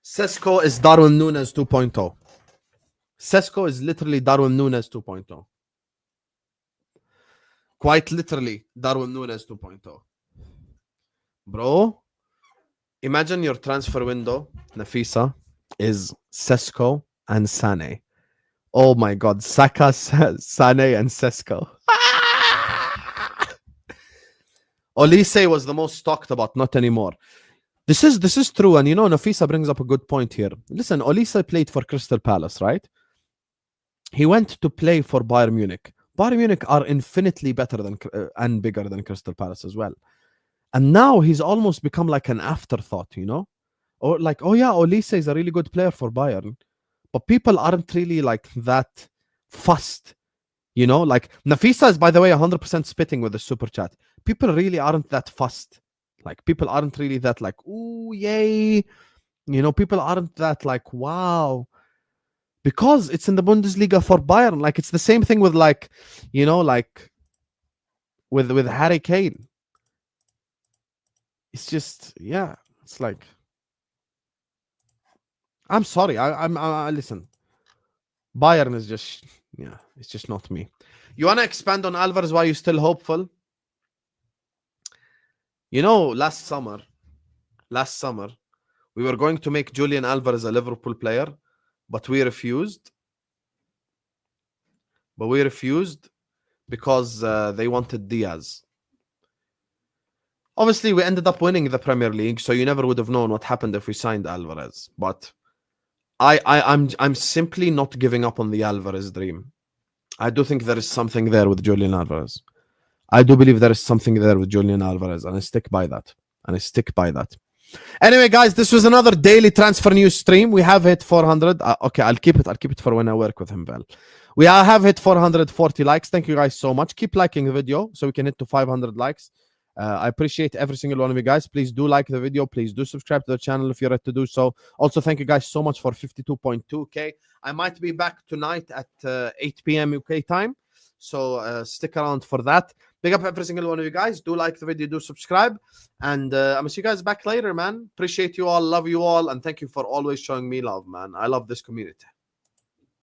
Sesko is Darwin Nunez 2.0. Sesko is literally Darwin Nunez 2.0. Quite literally, Darwin Nunez 2.0. Bro, imagine your transfer window, Nafisa, is Sesko and Sane. Oh my God, Saka, Sane, and Sesko. Olise was the most talked about, not anymore. This is true, and you know, Nafisa brings up a good point here. Listen, Olise played for Crystal Palace, right? He went to play for Bayern Munich. Bayern Munich are infinitely better than and bigger than Crystal Palace as well. And now he's almost become like an afterthought, you know? Or like, oh yeah, Olise is a really good player for Bayern. But people aren't really like that fussed, you know? Like, Nafisa is, by the way, 100% spitting with the super chat. People really aren't that fussed. Like, people aren't really that like, ooh, yay. You know, people aren't that like, wow. Because it's in the Bundesliga for Bayern. Like, it's the same thing with, like, you know, like with Harry Kane. It's just, yeah, it's like, I'm sorry. I listen. Bayern is just, yeah, it's just not me. You want to expand on Alvarez? Why you still hopeful? You know, last summer, we were going to make Julian Alvarez a Liverpool player. But we refused. Because they wanted Diaz. Obviously, we ended up winning the Premier League, so you never would have known what happened if we signed Alvarez. But I'm simply not giving up on the Alvarez dream. I do think there is something there with Julian Alvarez. I do believe there is something there with Julian Alvarez, and I stick by that. Anyway, guys, this was another daily transfer news stream. We have hit 400. Okay, I'll keep it for when I work with him, Val. We have hit 440 likes. Thank you guys so much. Keep liking the video so we can hit to 500 likes. I appreciate every single one of you guys. Please do like the video. Please do subscribe to the channel if you're ready to do so. Also, thank you guys so much for 52.2k. I might be back tonight at 8 p.m. UK time. So stick around for that. Big up every single one of you guys. Do like the video, do subscribe. And I'm going to see you guys back later, man. Appreciate you all, love you all. And thank you for always showing me love, man. I love this community.